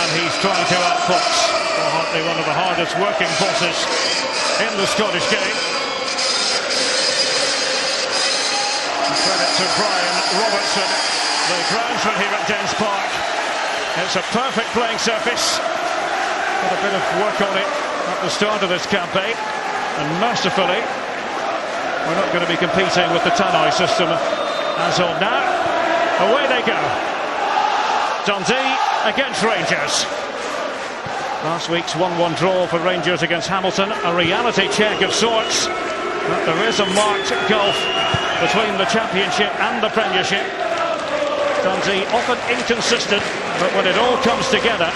and he's trying to outfox Hartley, one of the hardest working bosses in the Scottish game. Credit to Brian Robertson, the groundsman here at Dens Park. It's a perfect playing surface. Got a bit of work on it at the start of this campaign, and mercifully we're not going to be competing with the Tannoy system as of now. Away they go. Dundee against Rangers. Last week's 1-1 draw for Rangers against Hamilton, a reality check of sorts that there is a marked gulf between the Championship and the Premiership. Dundee often inconsistent, but when it all comes together,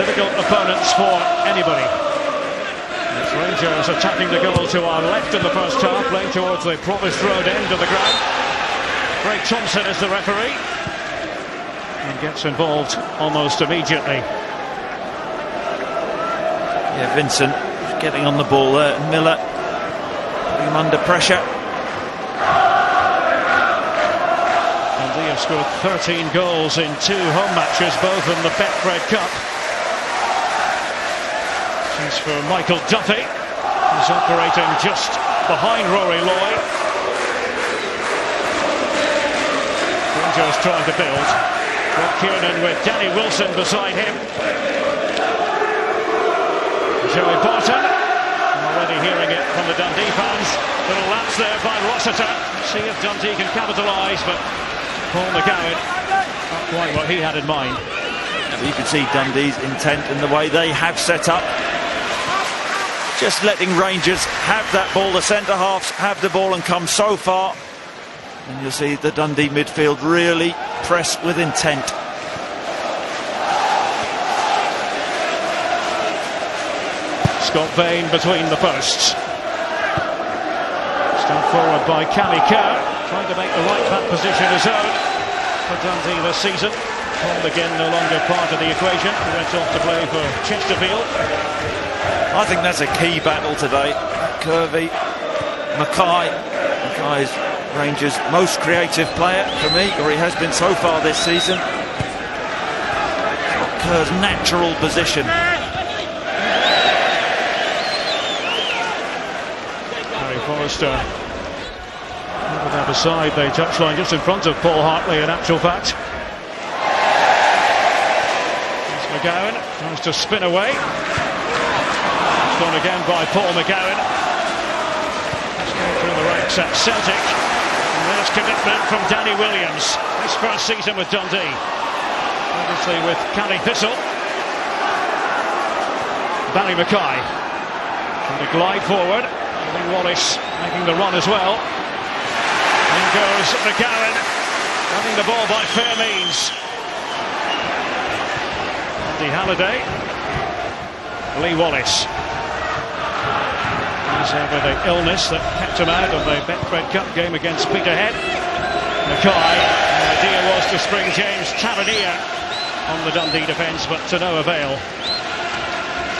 difficult opponents for anybody. It's Rangers attacking the goal to our left in the first half, playing towards the Provost Road end of the ground. Craig Thompson is the referee and gets involved almost immediately. Yeah, Vincent getting on the ball there. Miller putting him under pressure. Dundee have scored 13 goals in 2 home matches, both in the Betfred Cup. This is for Michael Duffy, who's operating just behind Rory Lloyd. Rangers trying to build. Rob Kiernan with Danny Wilson beside him. Joey Barton, I'm already hearing it from the Dundee fans. Little lapse there by Rossiter. See if Dundee can capitalise, but Paul McGowan, not quite what he had in mind. You can see Dundee's intent in the way they have set up. Just letting Rangers have that ball. The centre halves have the ball and come so far. And you'll see the Dundee midfield really press with intent. Scott Bain between the posts. Stand forward by Cammy Kerr, trying to make the right back position his own for Dundee this season. Paul again no longer part of the equation. He went off to play for Chesterfield. I think that's a key battle today. Kirby, Mackay. Mackay is Rangers' most creative player for me, or he has been so far this season. Kerr's natural position. Forrester with that beside the touchline just in front of Paul Hartley in actual fact. There's McGowan, tries to spin away. It's gone again by Paul McGowan. He's going through the ranks at Celtic. And there's commitment from Danny Williams. His first season with Dundee. Obviously with Canny Thistle. Barry Mackay trying to glide forward. Wallace making the run as well. In goes McGowan, running the ball by fair means. Andy Halliday. Lee Wallace. He's over the illness that kept him out of the Betfred Cup game against Peterhead. Mackay, the idea was to spring James Tavernier on the Dundee defence, but to no avail.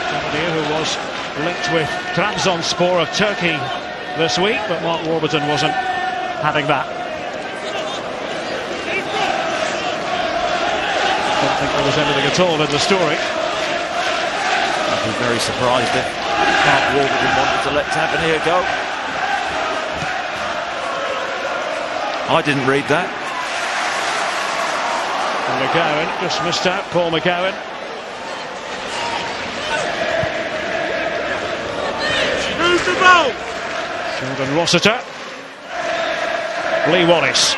Tavernier, who was linked with Trabzonspor of Turkey this week, but Mark Warburton wasn't having that. Don't think there was anything at all in the story. I'd be very surprised if Mark Warburton wanted to let Tavernier go. I didn't read that. And McGowan just missed out, Paul McGowan. Sheldon Rossiter. Lee Wallace.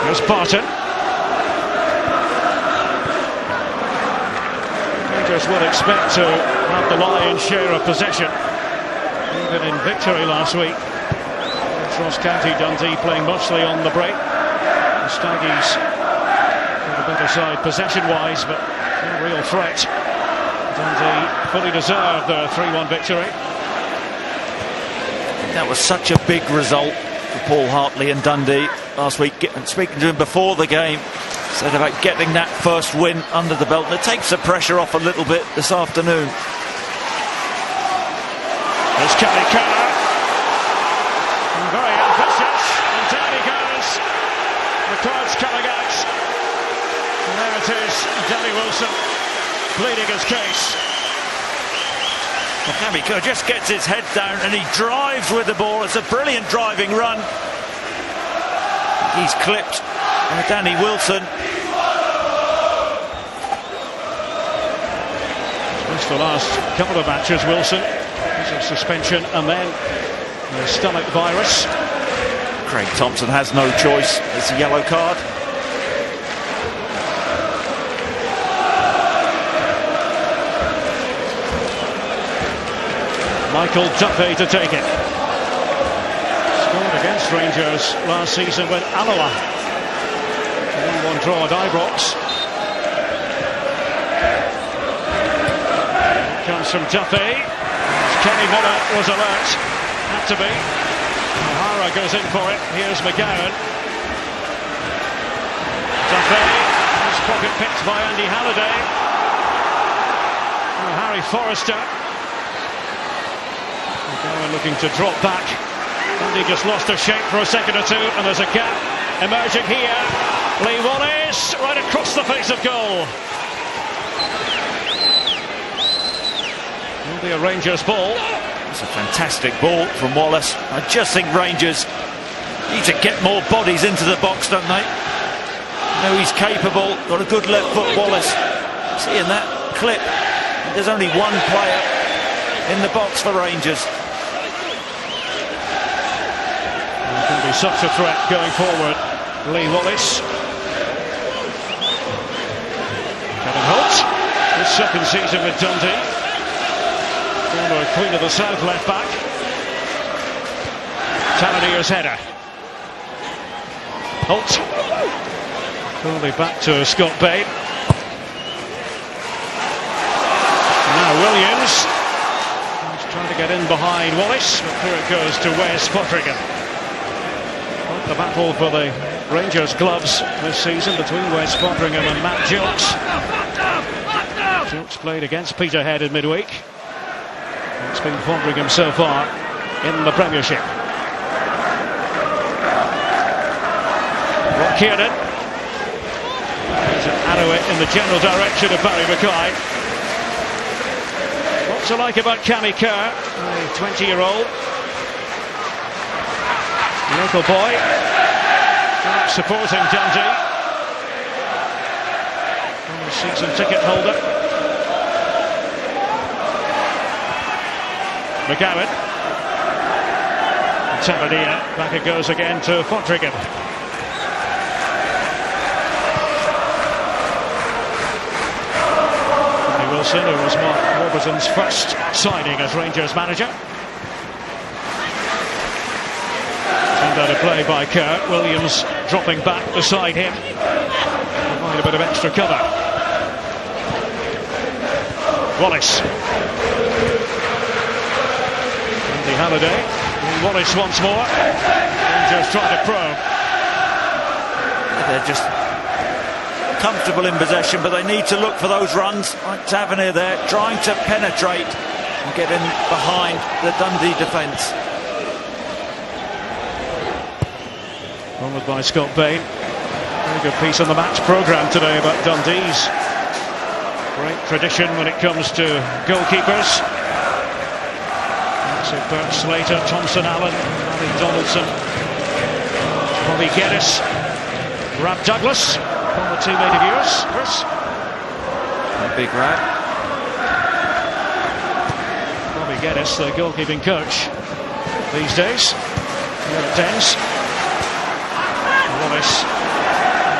Here's Barton. Rangers will expect to have the lion's share of possession, even in victory last week. Ross County, Dundee playing mostly on the break. The Staggies got a better side possession-wise, but no real threat. Dundee fully deserved their 3-1 victory. That was such a big result for Paul Hartley and Dundee last week. Speaking to him before the game, said about getting that first win under the belt, and it takes the pressure off a little bit this afternoon. There's Cammy Kerr, very ambitious, and down he goes. The card's coming out. And there it is Danny Wilson pleading his case. Cami Kerr just gets his head down and he drives with the ball. It's a brilliant driving run. He's clipped by Danny Wilson. Missed the last couple of matches, Wilson. There's a suspension and then the stomach virus. Craig Thompson has no choice. It's a yellow card. Michael Duffy to take it. Scored against Rangers last season with Alloa. 1-1 draw at Ibrox. Comes from Duffy. Kenny Miller was alert. Had to be. O'Hara goes in for it. Here's McGowan. Duffy. His pocket picked by Andy Halliday. Oh, Harry Forrester. McGowan looking to drop back. Dundee just lost their shape for a second or two, and there's a gap emerging here. Lee Wallace right across the face of goal. Will be a Rangers ball. It's a fantastic ball from Wallace. I just think Rangers need to get more bodies into the box, don't they? No, he's capable. Got a good left foot, Wallace. Seeing that clip, there's only one player in the box for Rangers. Can be such a threat going forward. Lee Wallace. Kevin Holt, his second season with Dundee. Former Queen of the South left back. Tavernier's header. Holt. Fully back to Scott Bain. Now Williams. He's trying to get in behind Wallace, but through it goes to Wes Foderingham. The battle for the Rangers gloves this season between Wes Foderingham and Matt Gilks. Gilks played against Peterhead in midweek. It's been Foderingham so far in the Premiership. Rock Kiernan. There's an arrow in the general direction of Barry Mackay. What's it like about Cami Kerr, a 20-year-old? Local boy, supporting Dundee. Former season ticket holder. McGowan. Tavernier, back it goes again to Foderingham. Danny Wilson, who was Mark Warburton's first signing as Rangers manager. Out of play by Kerr. Williams dropping back beside him. Provide a bit of extra cover. Wallace. Andy Halliday. Wallace once more. Rangers trying to probe. They're just comfortable in possession, but they need to look for those runs. Like Tavernier there, trying to penetrate and get in behind the Dundee defence. Followed by Scott Bain. Very good piece on the match programme today about Dundee's great tradition when it comes to goalkeepers. So Bert Slater, Thompson Allen, Paddy Donaldson, Bobby Geddes, Rab Douglas, former teammate of yours, Chris. Big Rab. Bobby Geddes, the goalkeeping coach these days here at Dens. Wallace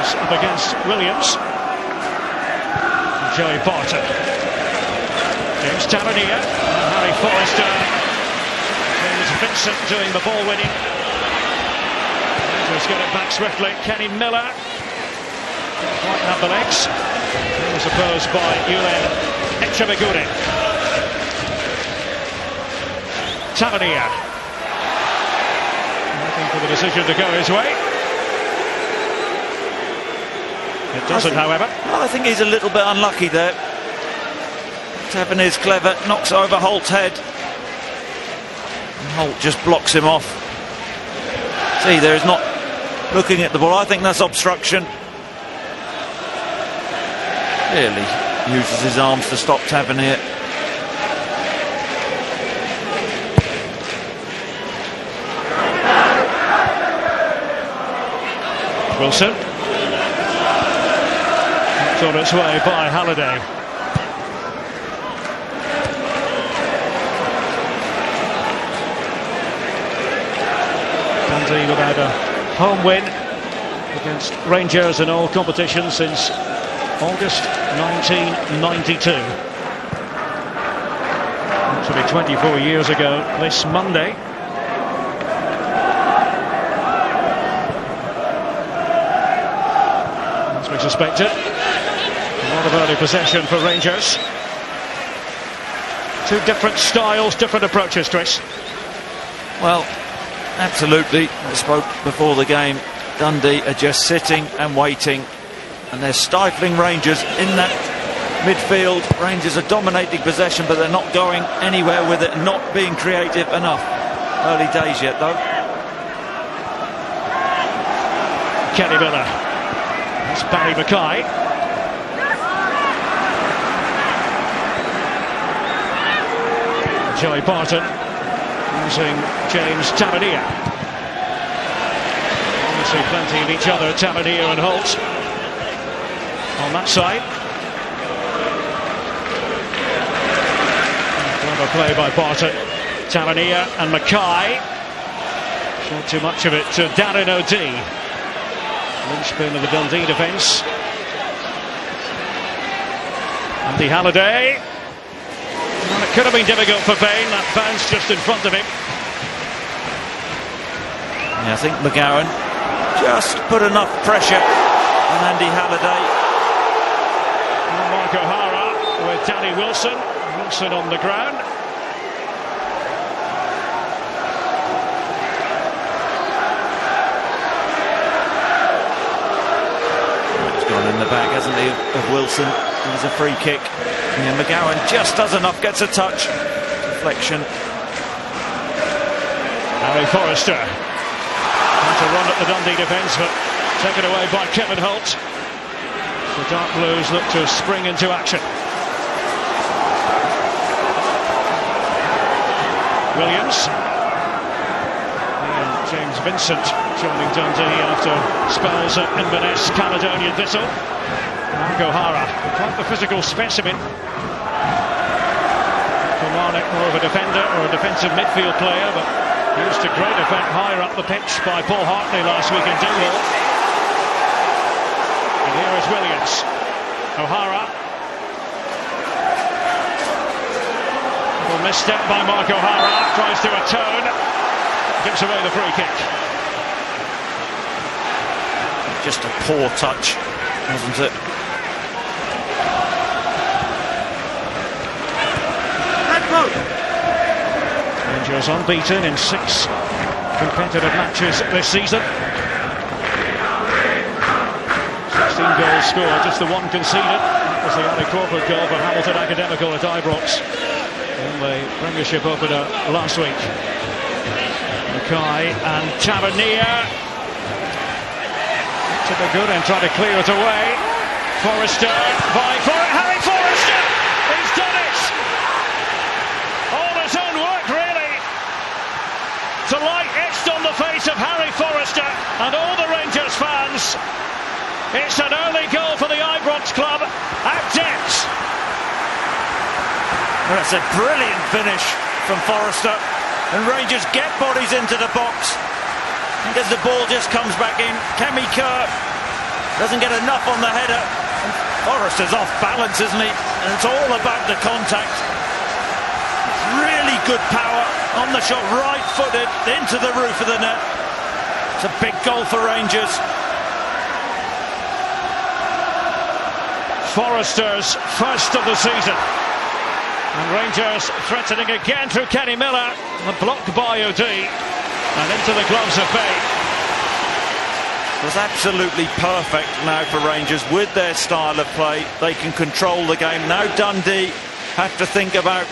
is up against Williams. Joey Barton. James Tavernier. Harry Forrester. James Vincent doing the ball winning. Rangers get it back swiftly. Kenny Miller. Didn't quite have the legs. He was opposed by Yulen Echebegure. Tavernier. Waiting for the decision to go his way. It doesn't, however. I think he's a little bit unlucky there. Tavernier's clever, knocks over Holt's head. And Holt just blocks him off. See, there is not looking at the ball. I think that's obstruction. Clearly uses his arms to stop Tavernier. Wilson. It's on its way by Halliday. Dundee without a home win against Rangers in all competitions since August 1992. Actually 24 years ago this Monday. As we suspected, a lot of early possession for Rangers. Two different styles, different approaches, Chris. Well, absolutely. I spoke before the game. Dundee are just sitting and waiting, and they're stifling Rangers in that midfield. Rangers are dominating possession, but they're not going anywhere with it, not being creative enough. Early days yet, though. Kenny Miller. That's Barry Mackay. Joey Barton using James Tavernier. Obviously plenty of each other, Tavernier and Holt on that side. Clever play by Barton. Tavernier and Mackay. Not too much of it to Darren O'Dea. Linchpin of the Dundee defence. Andy Halliday. Well, it could have been difficult for Bain. That bounce just in front of him. Yeah, I think McGowan just put enough pressure on Andy Halliday. Mark O'Hara with Danny Wilson. Wilson on the ground. He's gone in the back, hasn't he, of Wilson. There's a free kick. And McGowan just does enough, gets a touch. Deflection. Harry Forrester. Trying to run at the Dundee defence, but taken away by Kevin Holt. The Dark Blues look to spring into action. Williams. And James Vincent joining Dundee after spells at Inverness, Caledonian Thistle. Mark O'Hara, quite the physical specimen. Kilmarnock, more of a defender or a defensive midfield player, but used to great effect higher up the pitch by Paul Hartley last week in Dundee. And here is Williams. O'Hara. Little misstep by Mark O'Hara. Tries to atone. Gives away the free kick. Just a poor touch, wasn't it? Rangers unbeaten in 6 competitive matches this season. 16 goals scored, just the one conceded. That was the only corporate goal for Hamilton Academical at Ibrox in the Premiership opener last week. Mackay and Tavernier. To the good and try to clear it away. Forrester by Harry Forrester! He's done it! All his own work, really. To light etched on the face of Harry Forrester and all the Rangers fans. It's an early goal for the Ibrox club at depth. That's a brilliant finish from Forrester, and Rangers get bodies into the box. And as the ball just comes back in, Cammy Kerr doesn't get enough on the header. And Forrester's off balance, isn't he? And it's all about the contact. Really good power on the shot, right-footed into the roof of the net. It's a big goal for Rangers. Forrester's first of the season. And Rangers threatening again through Kenny Miller. Blocked by O'Dea. And into the gloves of Bain. It was absolutely perfect now for Rangers with their style of play. They can control the game. Now Dundee have to think about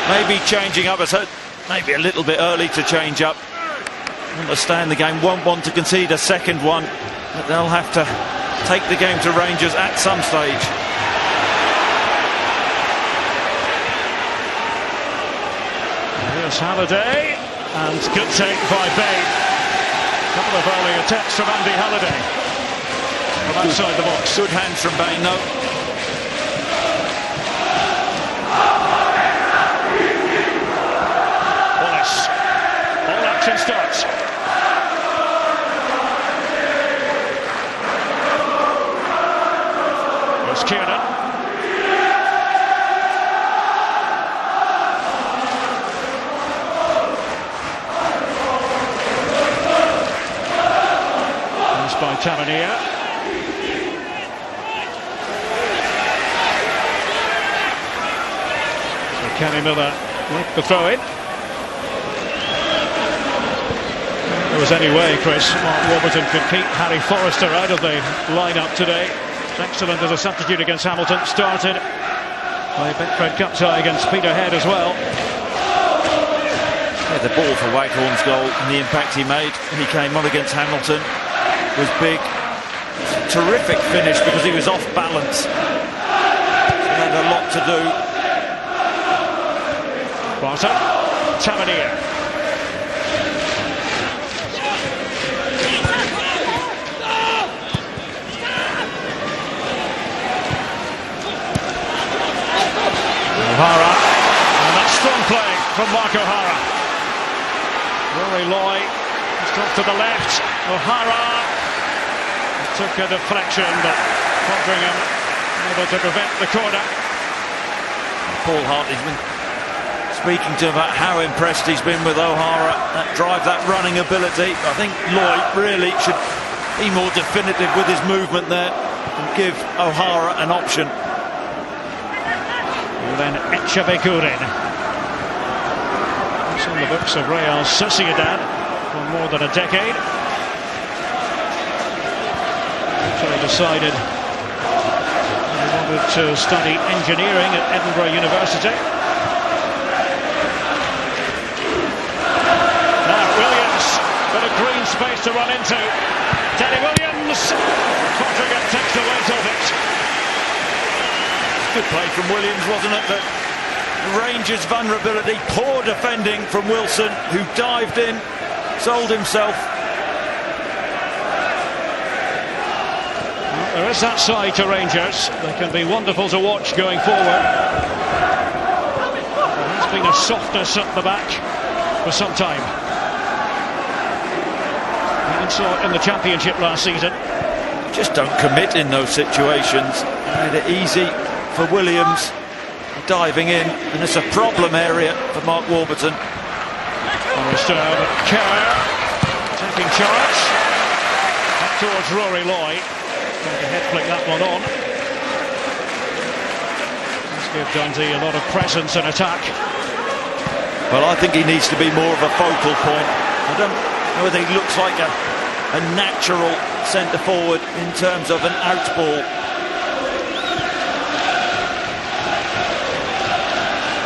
maybe changing up. So maybe a little bit early to change up. Understand the game, won't want to concede a second one. But they'll have to take the game to Rangers at some stage. Here's Halliday, and good take by Bain. A couple of early attempts from Andy Halliday from outside the box. Good hands from Bain, though. Wallace. All action starts. Here's Kiernan. By Tavernier. So Kenny Miller with the throw in. If there was any way, Chris, Mark Warburton could keep Harry Forrester out of the lineup today. Excellent as a substitute against Hamilton. Started by Betfred Cup tie against Peterhead as well. Yeah, the ball for Waghorn's goal and the impact he made when he came on against Hamilton was big. Terrific finish because he was off balance. He had a lot to do. Barton, Tavernier. O'Hara, and that's strong play from Mark O'Hara. Rory Loy has dropped to the left. O'Hara took a deflection, but Fodringham able to prevent the corner. Paul Hartley's been speaking to him about how impressed he's been with O'Hara. That drive, that running ability. I think Lloyd really should be more definitive with his movement there and give O'Hara an option. And then Echavekurin. It's on the books of Real Sociedad for more than a decade. Actually decided he wanted to study engineering at Edinburgh University. Now Williams, bit of green space to run into. Danny Williams, Fodringham takes the weight of it. Good play from Williams, wasn't it? The Rangers' vulnerability, poor defending from Wilson, who dived in, sold himself. There is that side to Rangers. They can be wonderful to watch going forward. There has been a softness at the back for some time. Even saw it in the Championship last season. Just don't commit in those situations. Made it easy for Williams diving in, and it's a problem area for Mark Warburton. Forrester, but Kerr taking charge. Up towards Rory Loy. Going to head flick that one on. Let's give Dundee a lot of presence and attack. Well, I think he needs to be more of a focal point. I don't know whether he looks like a natural centre forward in terms of an out ball.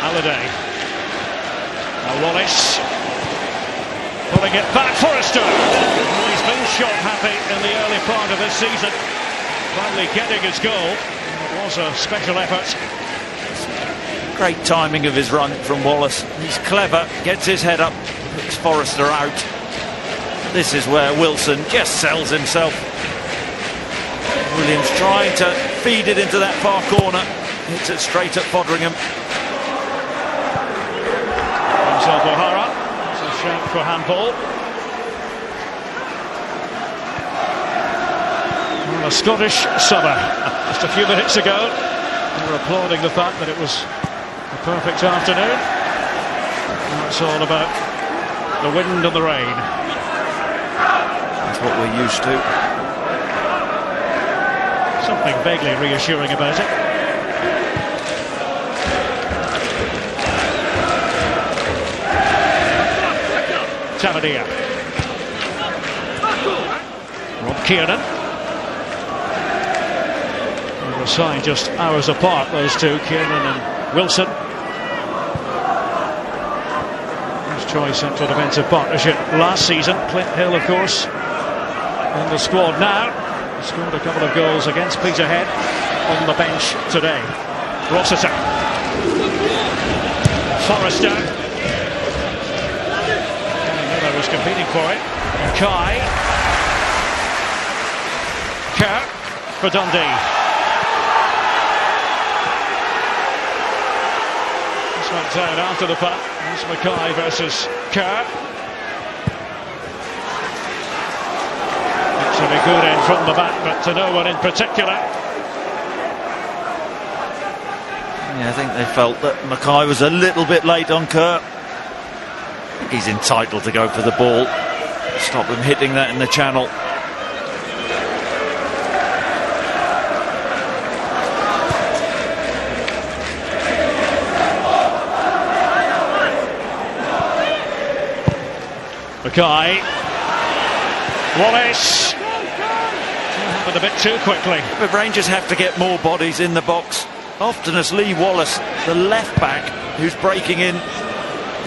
Halliday. Now Wallace. Pulling it back, Forrester. He's been shot happy in the early part of this season. Finally getting his goal. It was a special effort. Great timing of his run from Wallace. He's clever, gets his head up, puts Forrester out. This is where Wilson just sells himself. Williams trying to feed it into that far corner. Hits it straight at Fodringham. Himself O'Hara. It's a shout for handball. Well, a Scottish summer just a few minutes ago. They were applauding the fact that it was a perfect afternoon. Now it's all about the wind and the rain. That's what we're used to. Something vaguely reassuring about it. Tavernier. Rob Kiernan. They were signed just hours apart, those two, Kiernan and Wilson. His choice central defensive partnership last season. Clint Hill, of course, in the squad now. He scored a couple of goals against Peterhead on the bench today. Rossiter. Forrester. was competing for it. Kai. Kerr for Dundee. This went down after the punt. It's Mackay versus Kerr. Actually good in from the back, but to no one in particular. Yeah, I think they felt that Mackay was a little bit late on Kerr. He's entitled to go for the ball. Stop him hitting that in the channel. Mackay. Wallace. Happened a bit too quickly. But Rangers have to get more bodies in the box. Often it's Lee Wallace, the left back, who's breaking in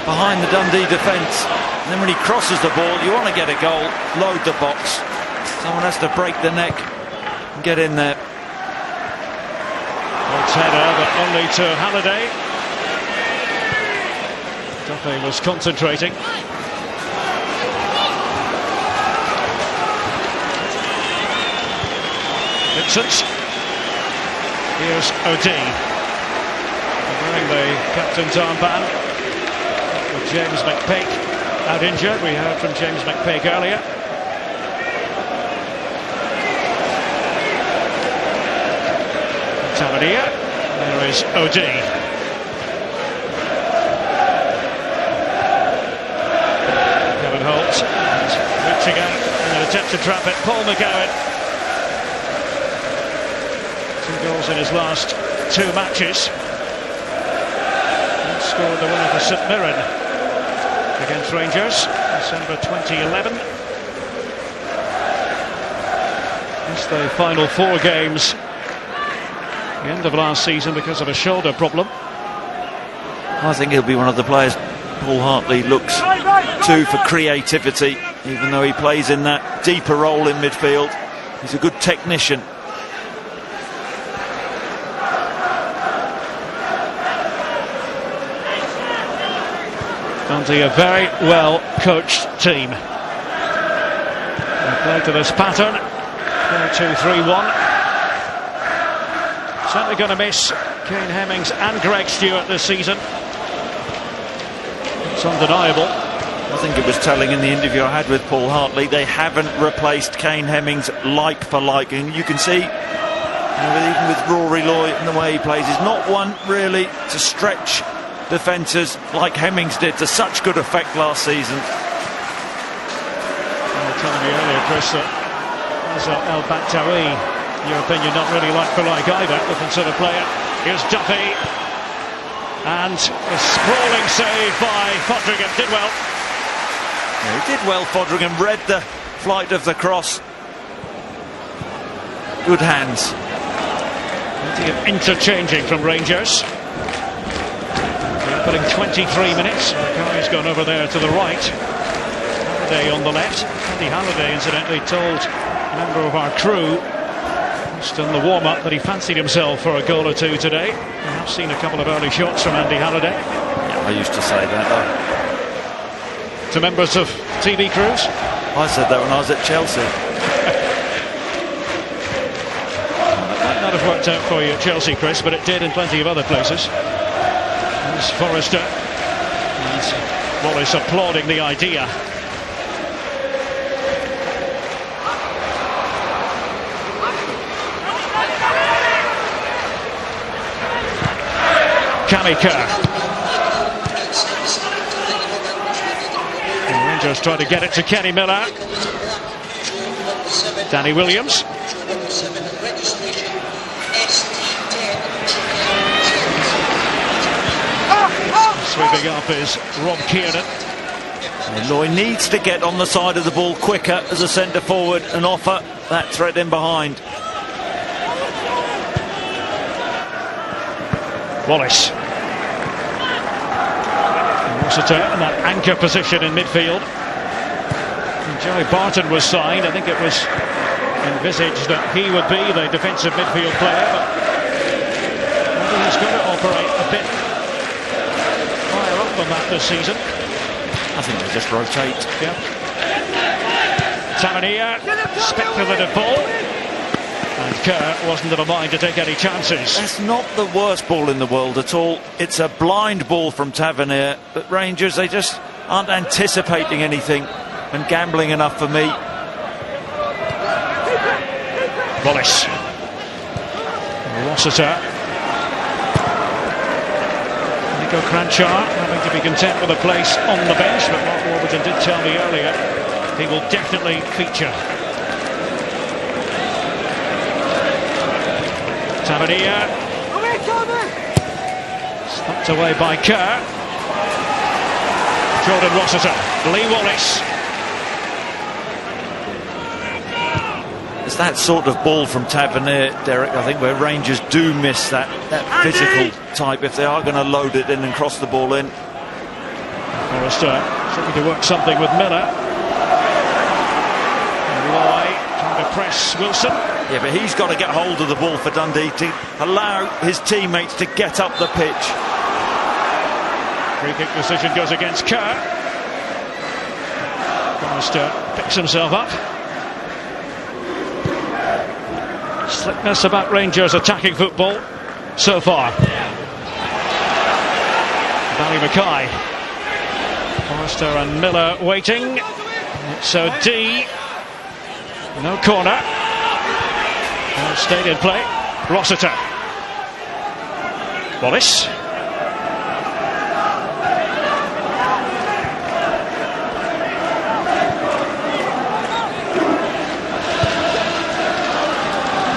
behind the Dundee defence. And then when he crosses the ball, you want to get a goal, load the box. Someone has to break the neck and get in there. It's header, but only to Halliday. Duffy was concentrating. Vincent. Here's O'Dea. Wearing the captain's armband. With James McPake out injured. We heard from James McPake earlier. Tavernier. There is O'Dea. Kevin Holt reaching out in an attempt to trap it. Paul McGowan. 2 goals in his last 2 matches. He scored the winner for St Mirren against Rangers, December 2011. Missed the final 4 games at the end of last season because of a shoulder problem. I think he'll be one of the players Paul Hartley looks to for creativity, even though he plays in that deeper role in midfield. He's a good technician. Dundee, a very well coached team. They play to this pattern 4-2-3-1. Certainly going to miss Kane Hemmings and Greg Stewart this season. It's undeniable. I think it was telling in the interview I had with Paul Hartley, they haven't replaced Kane Hemmings like for like, and you can see, even with Rory Loy and the way he plays, he's not one really to stretch defenders like Hemmings did to such good effect last season. I was telling you earlier, Chris, that El Bakhtaoui, in your opinion, not really like for like either, different sort of player. Here's Duffy, and a sprawling save by Fodringham. Did well. Yeah, he did well, Fodringham, read the flight of the cross. Good hands. Plenty of interchanging from Rangers. Putting 23 minutes. Mackay's gone over there to the right. Halliday on the left. Andy Halliday, incidentally, told a member of our crew just in the warm-up that he fancied himself for a goal or 2 today. I've seen a couple of early shots from Andy Halliday. Yeah, I used to say that though. To members of TV crews? I said that when I was at Chelsea. That might not have worked out for you at Chelsea, Chris, but it did in plenty of other places. There's Forrester and Wallace applauding the idea. Kerr. The Rangers try to get it to Kenny Miller. Danny Williams. Sweeping up is Rob Kiernan. Loy needs to get on the side of the ball quicker as a centre forward and offer that threat in behind. Wallace. Rossiter in that anchor position in midfield. And Joey Barton was signed. I think it was envisaged that he would be the defensive midfield player, but maybe he's going to operate a bit higher up than that this season. I think they just rotate. Yep. Tavernier, speculative ball. And Kerr wasn't of a mind to take any chances. That's not the worst ball in the world at all. It's a blind ball from Tavernier, but Rangers, they just aren't anticipating anything and gambling enough for me. Wallace. Rossiter. Nico Cranchar having to be content with a place on the bench, but Mark Warburton did tell me earlier he will definitely feature. Tavernier. Snapped away by Kerr. Jordan Rossiter. Lee Wallace. It's that sort of ball from Tavernier, Derek, I think, where Rangers do miss that physical type if they are going to load it in and cross the ball in. Forrester trying to work something with Miller. Roy trying to press Wilson. Yeah, but he's got to get hold of the ball for Dundee to allow his teammates to get up the pitch. Free kick decision goes against Kerr. Forrester picks himself up. Slickness about Rangers attacking football so far. Barry Mackay. Forrester and Miller waiting. So D. No corner. Stayed in play. Rossiter. Wallace.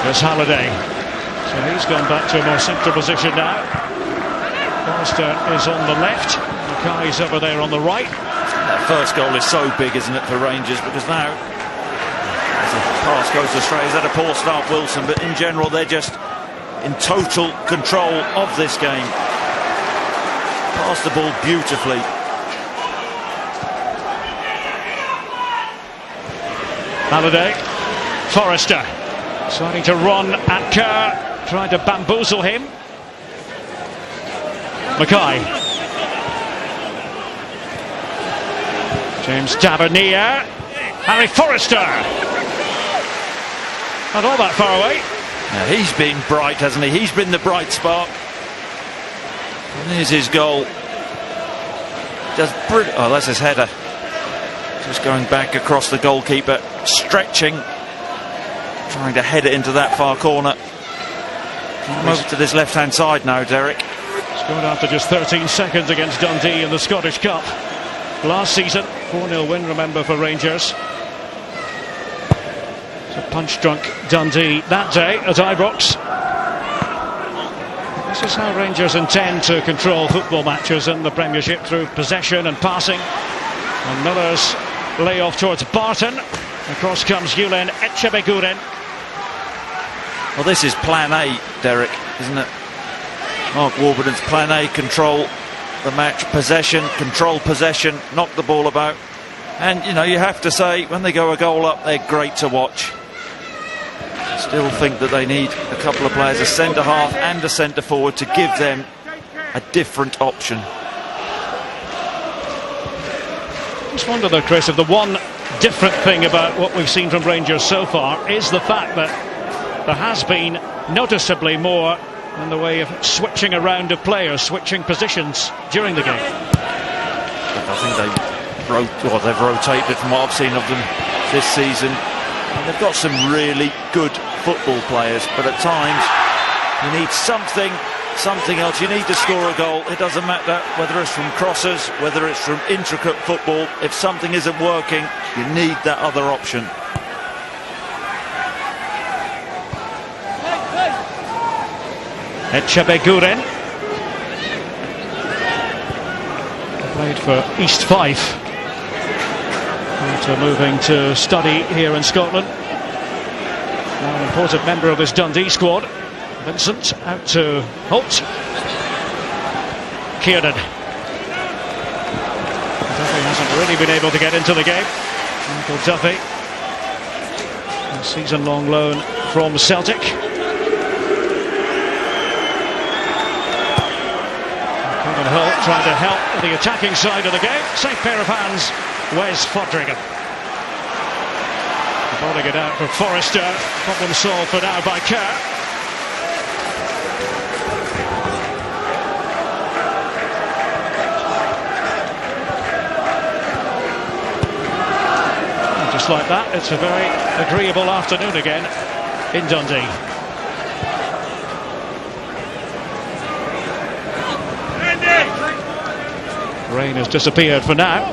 There's Halliday. So he's gone back to a more central position now. Forrester is on the left. Mackay's over there on the right. That first goal is so big, isn't it, for Rangers? Because now, as the pass goes astray, he's had a poor start, Wilson, but in general, they're just in total control of this game. Pass the ball beautifully. Halliday. Forrester. Starting to run at Kerr, trying to bamboozle him. Mackay. James Tavernier. Harry Forrester. Not all that far away. Now, he's been bright, hasn't he? He's been the bright spark. And there's his goal. Oh, that's his header. Just going back across the goalkeeper, stretching. Trying to head it into that far corner. Over to this left-hand side now, Derek. Scored after just 13 seconds against Dundee in the Scottish Cup. Last season, 4-0 win, remember, for Rangers. So punch-drunk Dundee that day at Ibrox. This is how Rangers intend to control football matches in the Premiership, through possession and passing. And Miller's layoff towards Barton. Across comes Yulen Etchebeguren. Well, this is plan A, Derek, isn't it? Mark Warburton's plan A: control the match, possession, control possession, knock the ball about. And, you know, you have to say, when they go a goal up, they're great to watch. Still think that they need a couple of players, a centre-half and a centre-forward, to give them a different option. I just wonder, though, Chris, if the one different thing about what we've seen from Rangers so far is the fact that there has been noticeably more in the way of switching around of players, switching positions during the game. I think they've rotated from what I've seen of them this season. And they've got some really good football players, but at times you need something else. You need to score a goal. It doesn't matter whether it's from crosses, whether it's from intricate football. If something isn't working, you need that other option. Etchebeguren played for East Fife after moving to study here in Scotland. Now an important member of this Dundee squad. Vincent out to Holt. Kiernan. Duffy hasn't really been able to get into the game. Michael Duffy, a season-long loan from Celtic. Hull trying to help the attacking side of the game. Safe pair of hands, Wes Fodringham. Bowling it out for Forrester. Problem solved for now by Kerr. And just like that, it's a very agreeable afternoon again in Dundee. Rain has disappeared for now.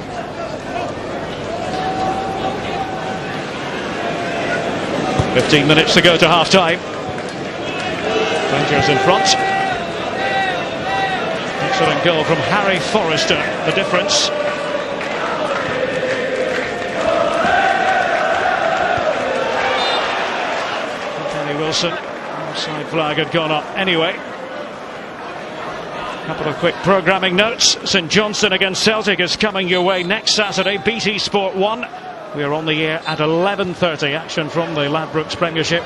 "15 minutes to go to half-time. Rangers in front. Excellent goal from Harry Forrester, the difference. Danny Wilson, side flag had gone up anyway. Couple of quick programming notes. St Johnstone against Celtic is coming your way next Saturday. BT Sport 1. We are on the air at 11:30. Action from the Ladbrokes Premiership.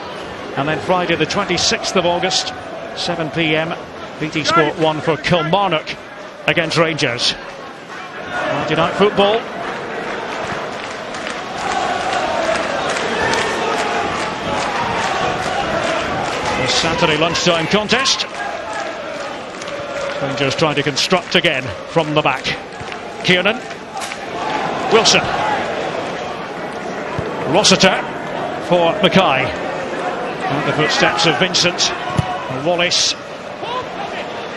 And then Friday the 26th of August, 7 p.m. BT Sport 1 for Kilmarnock against Rangers. Monday Night Football. The Saturday lunchtime contest. Rangers trying to construct again from the back. Kiernan. Wilson. Rossiter for Mackay. And the footsteps of Vincent. And Wallace.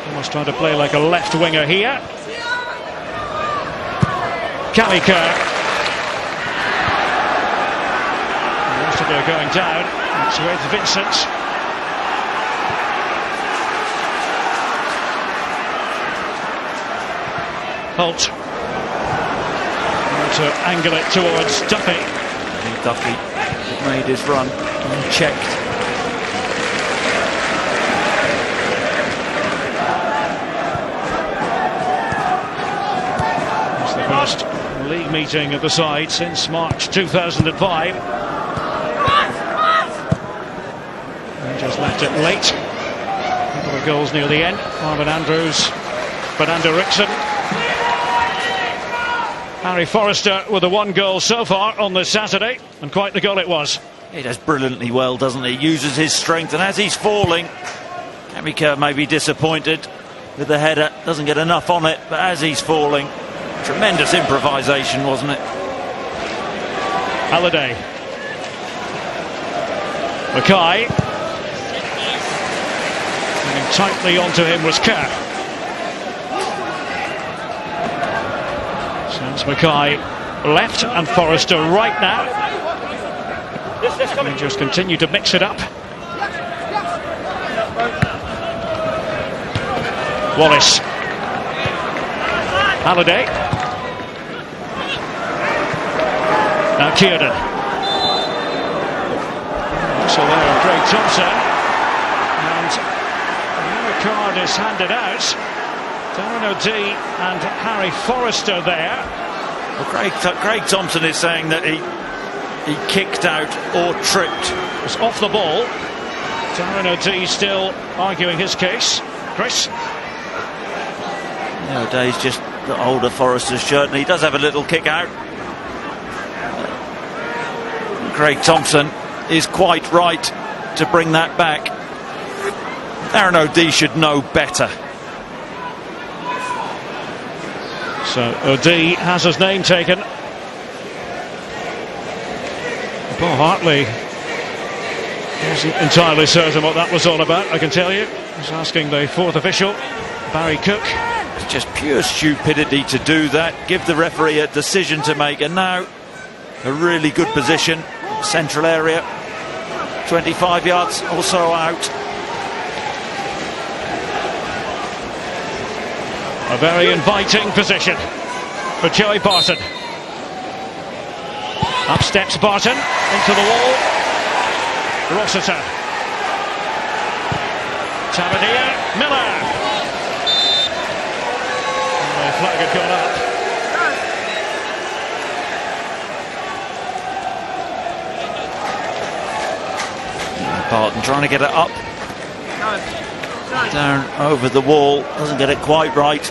Almost trying to play like a left winger here. Cally Kerr. Rossiter going down. It's with Vincent. Holt. To angle it towards Duffy. Duffy made his run unchecked. It's the first league meeting of the side since March 2005. Rangers left it late. A couple of goals near the end. Marvin Andrews, Fernando Rickson. Harry Forrester with the one goal so far on this Saturday, and quite the goal it was. He does brilliantly well, doesn't he? Uses his strength, and as he's falling, Kamika may be disappointed with the header, doesn't get enough on it, but as he's falling, tremendous improvisation, wasn't it? Halliday. Mackay. Hanging tightly onto him was Kerr. Sends Mackay left and Forrester right now. Rangers continue to mix it up. Wallace. Halliday. Now Kiernan. So there, Craig Thompson. And another card is handed out. Darren O'Dea and Harry Forrester there. Well, Craig Thompson is saying that he kicked out or tripped. It was off the ball. Darren O'Dea still arguing his case. Chris? Yeah, O'Dea's just got hold of Forrester's shirt, and he does have a little kick out. Craig Thompson is quite right to bring that back. Darren O'Dea should know better. So O'Dea has his name taken. Paul Hartley wasn't entirely certain what that was all about, I can tell you. He's asking the fourth official, Barry Cook. It's just pure stupidity to do that. Give the referee a decision to make, and now a really good position, central area, 25 yards or so out. A very inviting position for Joey Barton. Up steps Barton, into the wall. Rossiter. Tavernier, Miller. And the flag had gone up. Barton trying to get it up. Down over the wall, doesn't get it quite right.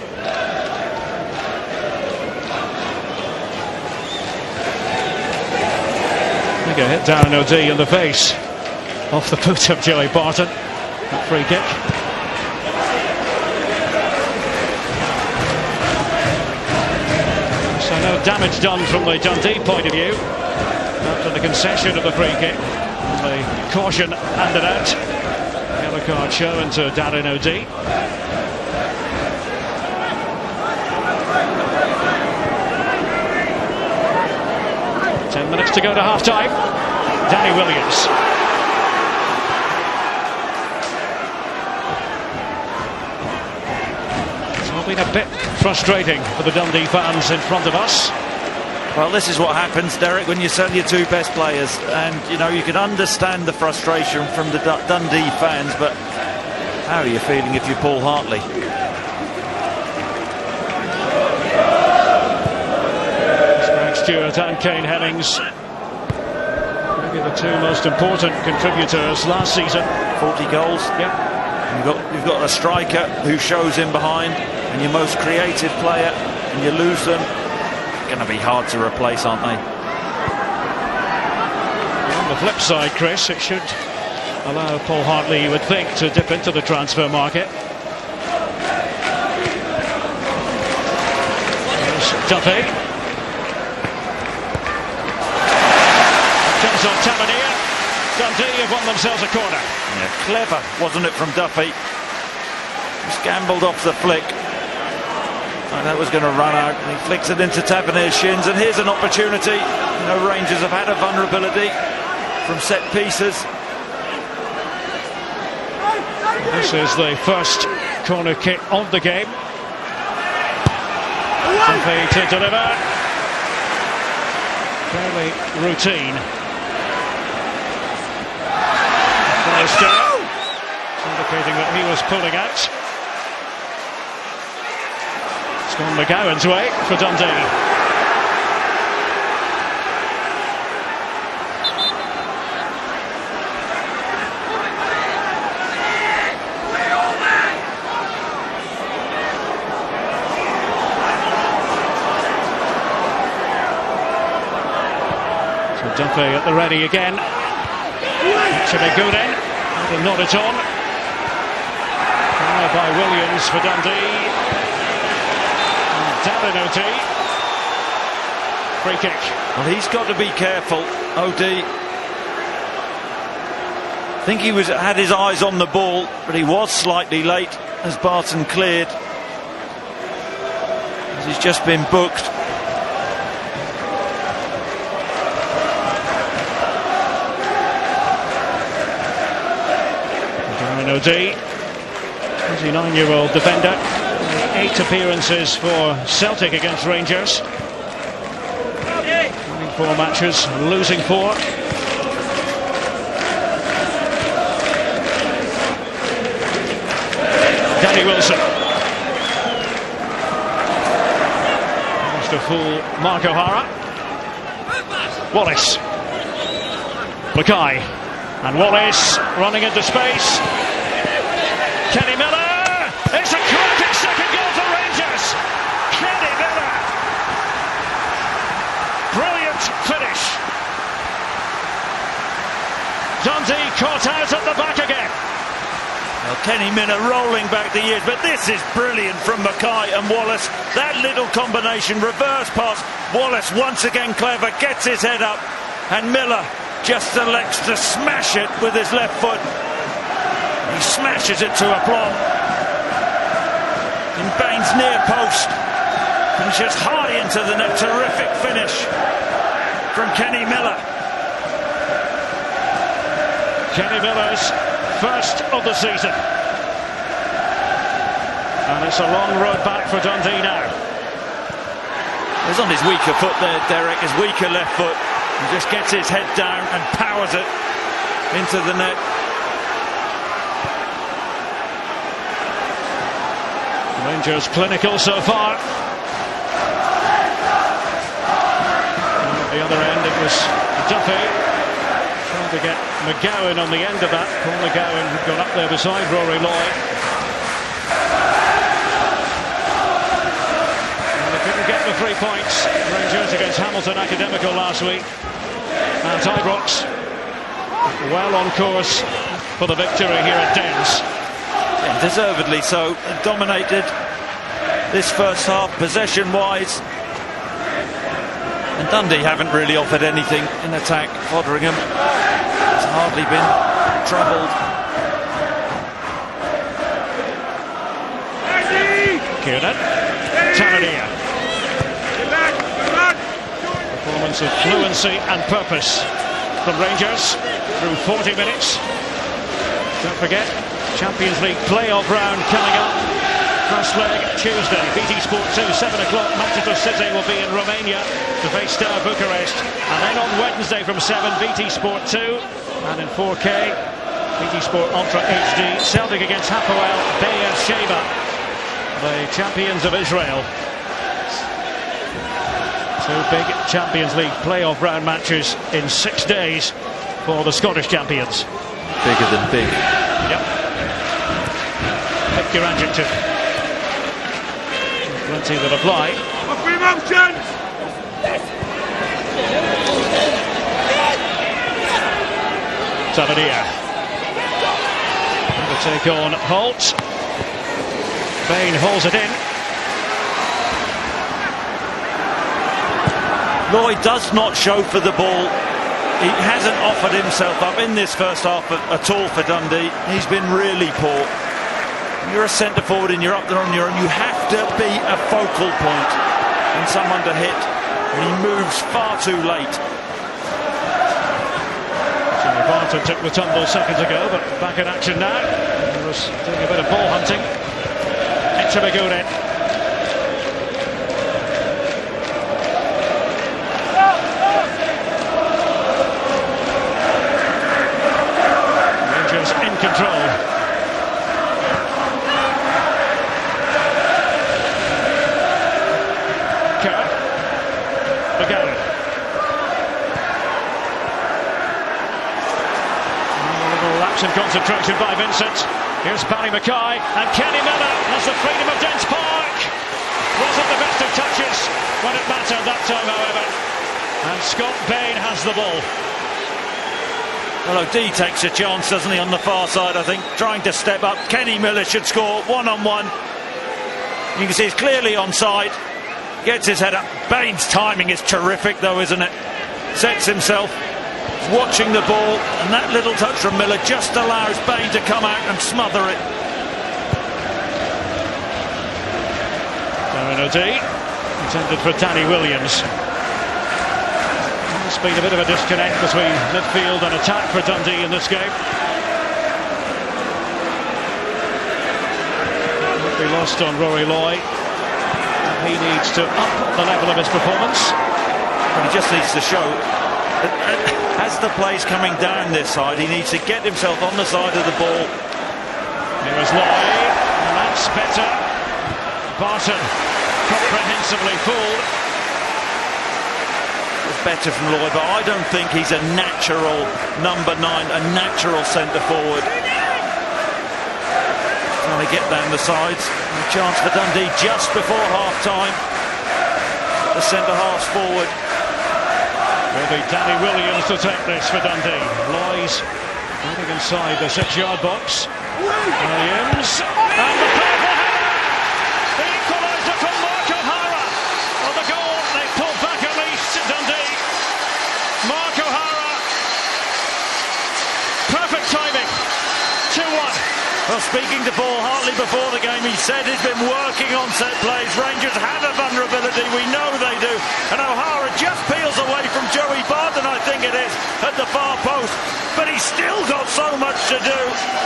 They get hit down OD in the face. Off the boot of Joey Barton. That free kick. So no damage done from the Dundee point of view after the concession of the free kick. And the caution handed out. Yellow card shown to Darren O'D. 10 minutes to go to half time. Danny Williams. It's all been a bit frustrating for the Dundee fans in front of us. Well, this is what happens, Derek, when you sell your two best players. And, you know, you can understand the frustration from the Dundee fans, but how are you feeling if you're Paul Hartley? Greg Stewart and Kane Hennings, maybe the two most important contributors last season. 40 goals. Yep. You've got a striker who shows in behind, and your most creative player, and you lose them. Going to be hard to replace, aren't they? On the flip side, Chris, it should allow Paul Hartley, you would think, to dip into the transfer market. There's Duffy. Comes on Tavernier. Dundee have won themselves a corner. Yeah, clever, wasn't it, from Duffy? Just gambled off the flick. And that was going to run out, and he flicks it into Tavernier's shins, and here's an opportunity. You know, Rangers have had a vulnerability from set pieces. This is the first corner kick of the game. Duffy to deliver. Fairly routine. Forrester indicating that he was pulling out. It's gone McGowan's way for Dundee. So Duffy at the ready again. Actually good in. And not it on. By Williams for Dundee. Darren OD. Free kick. Well, he's got to be careful, OD. I think he had his eyes on the ball, but he was slightly late as Barton cleared. As he's just been booked. Darren OD, 29-year-old defender. 8 appearances for Celtic against Rangers. Winning 4 matches, losing 4. Danny Wilson. Almost a full Mark O'Hara. Wallace. Mackay. And Wallace running into space. Kenny Miller. It's a cracking second goal for Rangers. Kenny Miller. Brilliant finish. Dundee caught out at the back again. Well, Kenny Miller rolling back the years, but this is brilliant from Mackay and Wallace. That little combination, reverse pass. Wallace once again clever, gets his head up, and Miller just elects to smash it with his left foot. He smashes it to a plumb. In Bain's near post, finishes high into the net. Terrific finish from Kenny Miller. Kenny Miller's first of the season. And it's a long road back for Dundee now. He's on his weaker foot there, Derek, his weaker left foot. He just gets his head down and powers it into the net. Rangers clinical so far. And at the other end it was Duffy trying to get McGowan on the end of that. Paul McGowan had gone up there beside Rory Lloyd. 3 points. Rangers against Hamilton Academical last week. And Ibrox well on course for the victory here at Dens. Yeah, deservedly so. Dominated this first half possession-wise. And Dundee haven't really offered anything in attack. Foderingham has hardly been troubled. Kiernan, Tavernier. Performance of fluency and purpose from Rangers through 40 minutes. Don't forget, Champions League playoff round coming up. First leg Tuesday, BT Sport 2, 7 o'clock. Manchester City will be in Romania to face Steaua Bucharest. And then on Wednesday from 7, BT Sport 2. And in 4K, BT Sport Ultra HD, Celtic against Hapoel Be'er Sheva, the champions of Israel. 2 big Champions League playoff round matches in 6 days for the Scottish champions. Bigger than big. Yep. Pick your adjective. Plenty that apply. Tavernier. The take on Holt. Bain hauls it in. Lloyd does not show for the ball. He hasn't offered himself up in this first half at all for Dundee. He's been really poor. You're a centre forward and you're up there on your own. You have to be a focal point and someone to hit. And he moves far too late. Jimmy Barton took the tumble seconds ago, but back in action now. He was doing a bit of ball hunting. Echemeguren. Rangers in control. Kirk. McGowan. A little lapse in concentration by Vincent. Here's Barry Mackay, and Kenny Miller has the freedom of Dens Park. Wasn't the best of touches when it mattered that time, however. And Scott Bain has the ball. Well, O'D takes a chance, doesn't he, on the far side, I think, trying to step up. Kenny Miller should score one-on-one. You can see he's clearly onside. Gets his head up. Bain's timing is terrific, though, isn't it? Sets himself, watching the ball, and that little touch from Miller just allows Bain to come out and smother it. Darren O'D, intended for Danny Williams. There's been a bit of a disconnect between midfield and attack for Dundee in this game. Won't be lost on Rory Loy. He needs to up the level of his performance. But he just needs to show that as the play's coming down this side, he needs to get himself on the side of the ball. Here is Loy, and that's better. Barton, comprehensively fooled. It's better from Lloyd, but I don't think he's a natural number 9, a natural centre forward. Trying to get down the sides. A chance for Dundee just before half-time. The centre-half's forward. Will be Danny Williams to take this for Dundee. Loy's running inside the 6-yard box. Williams, and the powerful header! The equaliser from Mark O'Hara. On the goal, they pull back at least to Dundee. Mark O'Hara. Perfect timing. 2-1. Well, speaking to Paul Hartley before the game, he said he's been working on set plays. Rangers have a vulnerability, we know they do. And O'Hara just peels away from Joey Barton, I think it is, at the far post. But he's still got so much to do,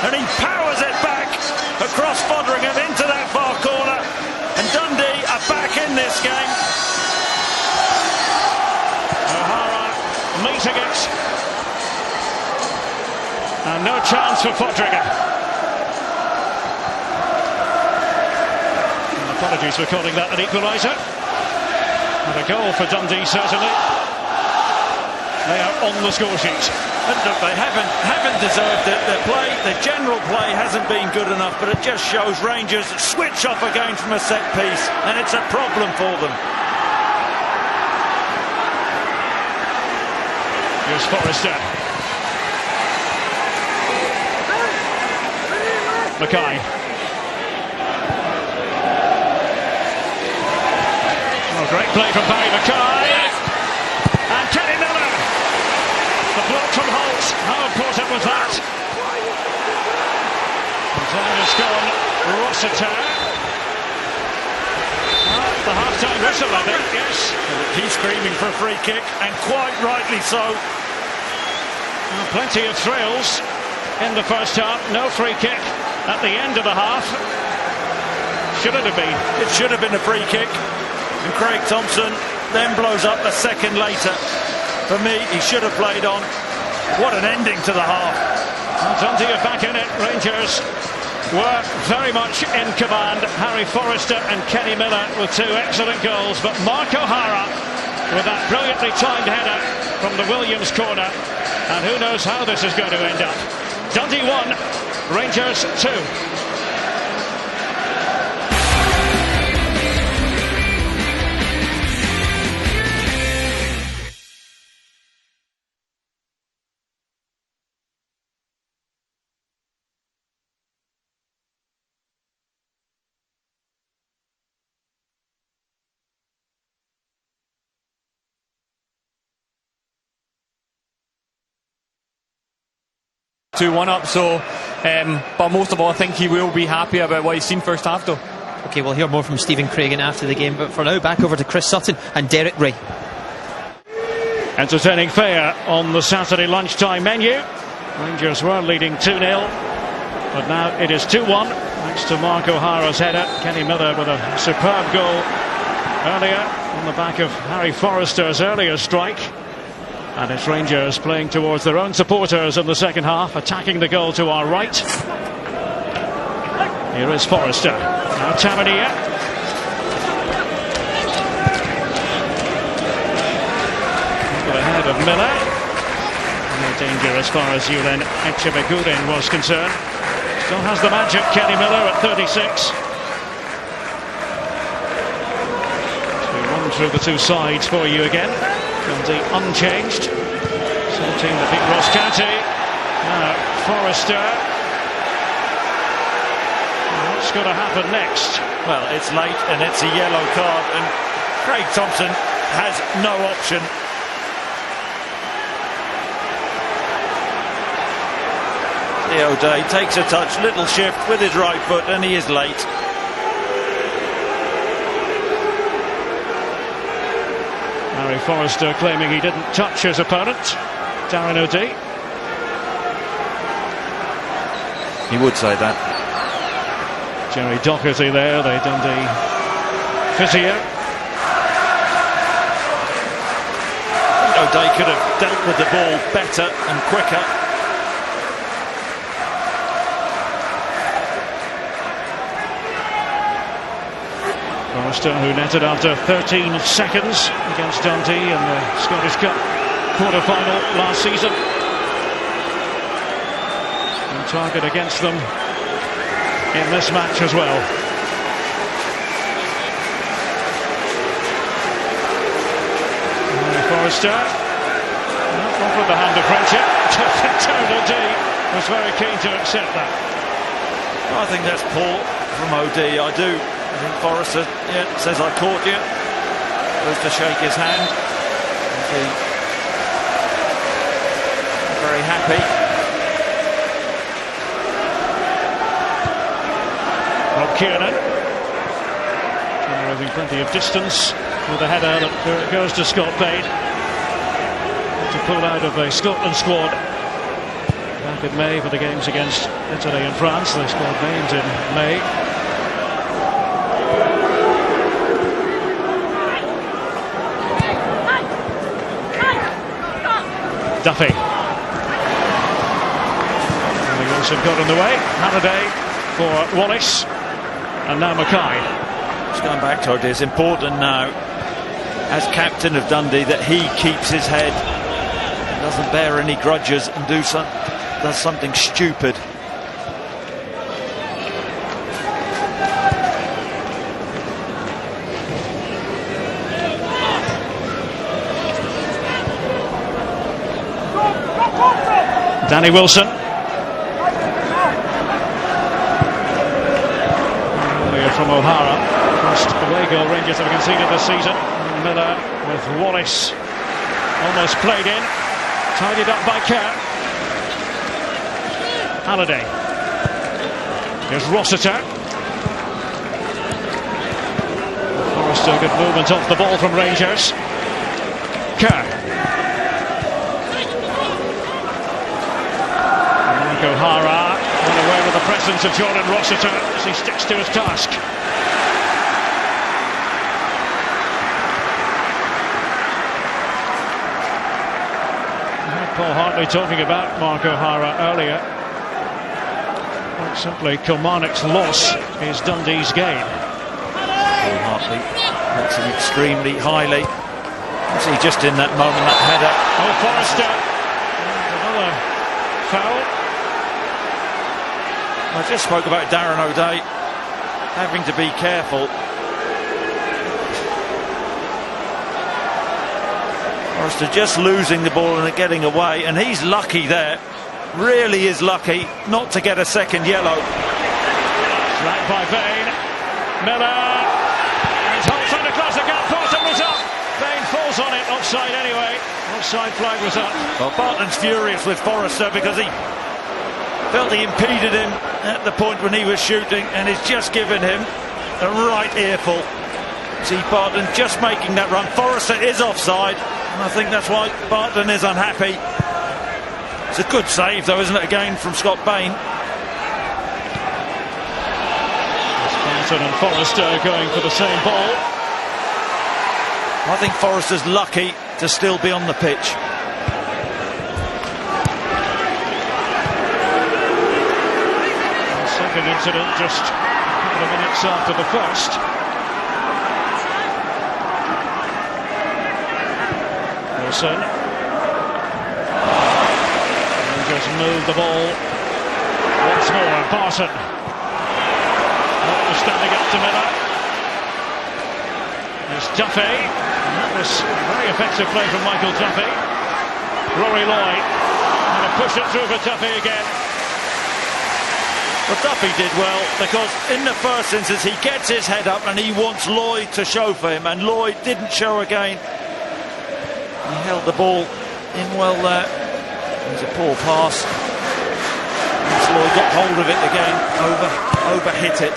and he powers it back across Foderingham into that far corner. And Dundee are back in this game. O'Hara meeting it. And no chance for Foderingham. Apologies for calling that an equaliser. And a goal for Dundee, certainly. They are on the score sheet. And look, they haven't deserved it. Their play, their general play hasn't been good enough, but it just shows Rangers switch off again from a set piece, and it's a problem for them. Here's Forrester. Mackay. Oh, great play from Barry Mackay. And Kenny Miller. The block from Holt. How important was that? And time has gone. Rossiter. The half-time whistle, I think, yes. He's screaming for a free kick, and quite rightly so. Well, plenty of thrills in the first half. No free kick at the end of the half. Should it have been? It should have been a free kick. And Craig Thompson then blows up a second later. For me, he should have played on. What an ending to the half. Well, Dundee are back in it. Rangers were very much in command. Harry Forrester and Kenny Miller with two excellent goals, but Mark O'Hara with that brilliantly timed header from the Williams corner, and who knows how this is going to end up. Dundee 1, Rangers 2. Two-one up, so but most of all I think he will be happy about what he's seen first half though. Okay, we'll hear more from Stephen Craigan after the game, but for now back over to Chris Sutton and Derek Ray. Entertaining fare on the Saturday lunchtime menu. Rangers were leading 2-0, but now it is 2-1 thanks to Mark O'Hara's header. Kenny Miller with a superb goal earlier on the back of Harry Forrester's earlier strike. And it's Rangers playing towards their own supporters in the second half, attacking the goal to our right. Here is Forrester. Now Tavernier. Ahead of Miller. No danger as far as Yulen Echeveguren was concerned. Still has the magic, Kenny Miller at 36. So we run through the two sides for you again. Dundee unchanged. Same team that beat Ross County. Now Forrester. What's going to happen next? Well, it's late and it's a yellow card, and Craig Thompson has no option. O'Day takes a touch, little shift with his right foot, and he is late. Harry Forrester claiming he didn't touch his opponent, Darren O'Dea. He would say that. Jerry Doherty there, the Dundee physio. O'Dea could have dealt with the ball better and quicker. Forrester, who netted after 13 seconds against Dundee in the Scottish Cup quarter-final last season. On target against them in this match as well. Forrester offered the hand of friendship. Darren O'Dea was very keen to accept that. Well, I think that's poor from O'Dea. I think Forrester says I caught you. Goes to shake his hand. Very happy. Rob Kiernan generating plenty of distance with a header that goes to Scott Bain to pull out of the Scotland squad back in May for the games against Italy and France. The squad named in May. Duffy. And Wilson got in the way. Halliday for Wallace. And now Mackay. Just going back to it, it's important now, as captain of Dundee, that he keeps his head, doesn't bear any grudges, and does something stupid. Danny Wilson. Earlier from O'Hara. First away goal Rangers have conceded this season. Miller with Wallace. Almost played in. Tidied up by Kerr. Halliday. Here's Rossiter. Forrester, good movement off the ball from Rangers. Kerr. O'Hara went away with the presence of Jordan Rossiter as he sticks to his task. Paul Hartley talking about Mark O'Hara earlier. Quite simply, Kilmarnock's loss is Dundee's gain. Paul Hartley rates him extremely highly. See, just in that moment, that header. Oh, Forrester. And another foul. I just spoke about Darren O'Day having to be careful. Forrester just losing the ball and getting away, and he's lucky there. Really is lucky not to get a second yellow. Slapped by Bain. Miller. And he's outside across the gap. Barton was up. Bain falls on it. Offside anyway. Offside flag was up. Well, Barton's furious with Forrester because he felt he impeded him at the point when he was shooting, and he's just given him a right earful. See Barton just making that run. Forrester is offside, and I think that's why Barton is unhappy. It's a good save though, isn't it, again from Scott Bain. Barton and Forrester going for the same ball. I think Forrester's lucky to still be on the pitch. Second incident just a couple of minutes after the first. Wilson. And just moved the ball once more. Barton. Not standing up to Miller. There's Duffy. And that was a very effective play from Michael Duffy. Rory Lloyd. And a push it through for Duffy again. Well, Duffy did well because in the first instance he gets his head up and he wants Lloyd to show for him, and Lloyd didn't show again. He held the ball in well there. It was a poor pass. Once Lloyd got hold of it again, over-hit it.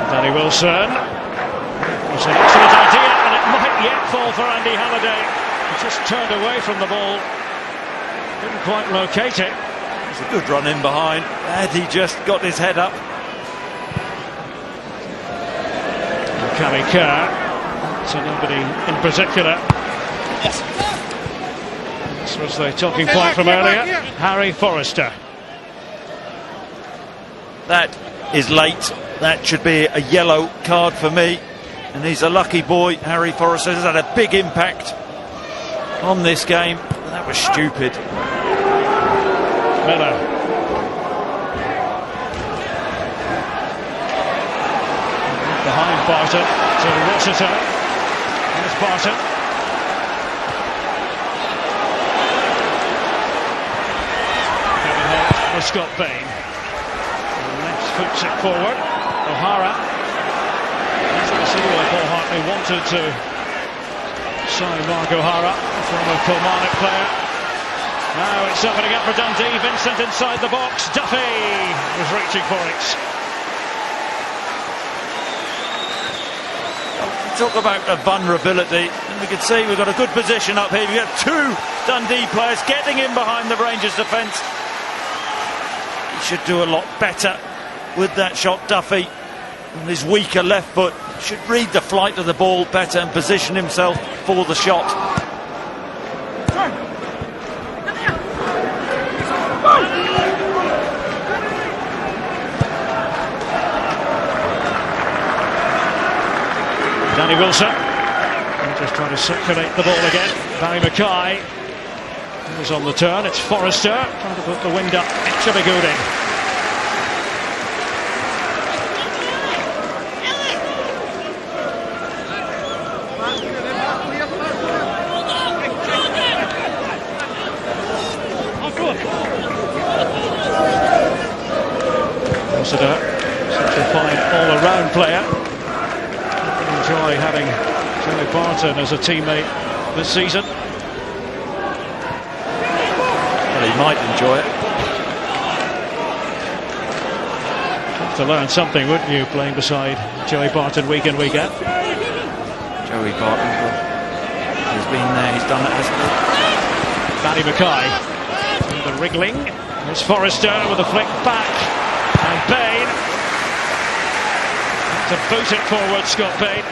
Danny Wilson. It's an excellent idea, and it might yet fall for Andy Halliday. He just turned away from the ball. Didn't quite locate it. It's a good run in behind, and he just got his head up. Cammy Kerr. So nobody in particular. Yes. This was the talking point from earlier. Harry Forrester. That is late. That should be a yellow card for me. And he's a lucky boy. Harry Forrester has had a big impact on this game. That was stupid. Miller. Behind Barton to Rossiter. There's Barton. Kevin Holt for Scott Bain. Left foots it forward. O'Hara. Easy to see why Paul Hartley wanted to sign Mark O'Hara, former Kilmarnock player. Now it's opening up for Dundee. Vincent inside the box. Duffy was reaching for it. Talk about a vulnerability, and we can see we've got a good position up here. We've got two Dundee players getting in behind the Rangers defence. He should do a lot better with that shot, Duffy. And his weaker left foot should read the flight of the ball better and position himself for the shot. Danny Wilson just trying to circulate the ball again. Barry Mackay is on the turn. It's Forrester trying to put the wind up. Chibigoudi. Rossiter, such a fine all-around player. Enjoy having Joey Barton as a teammate this season. Well, he might enjoy it. Have to learn something, wouldn't you, playing beside Joey Barton week in, week out? Joey Barton, he's been there, he's done it, hasn't he? Matty Mackay, the wriggling. There's Forrester with a flick back, and Bain to boot it forward. Scott Bain,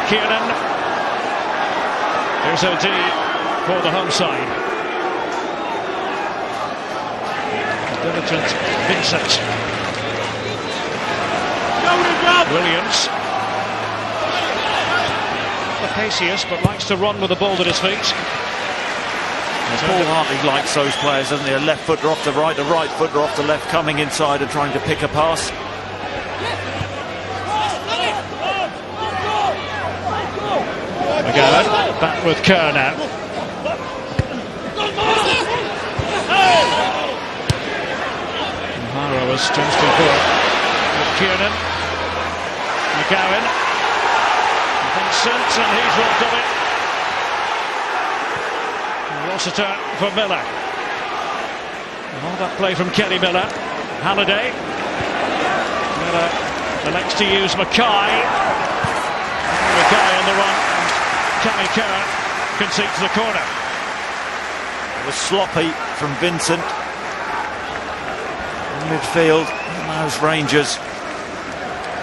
Kiernan. There's O'D for the home side. Diligent Vincent. Williams. Capacious, but likes to run with the ball at his feet. Paul Hartley likes those players, doesn't he? A left footer off the right, a right footer off the left, coming inside and trying to pick a pass. McGowan back with Kerr now. O'Hara was jousting for it with Kiernan. McGowan, Vincent, and he's robbed of it. Rossiter for Miller. All that play from Kelly Miller. Halliday. Miller elects to use Mackay. Mackay on the run. Cammy Kerr concedes the corner. It was sloppy from Vincent. In midfield, those Rangers.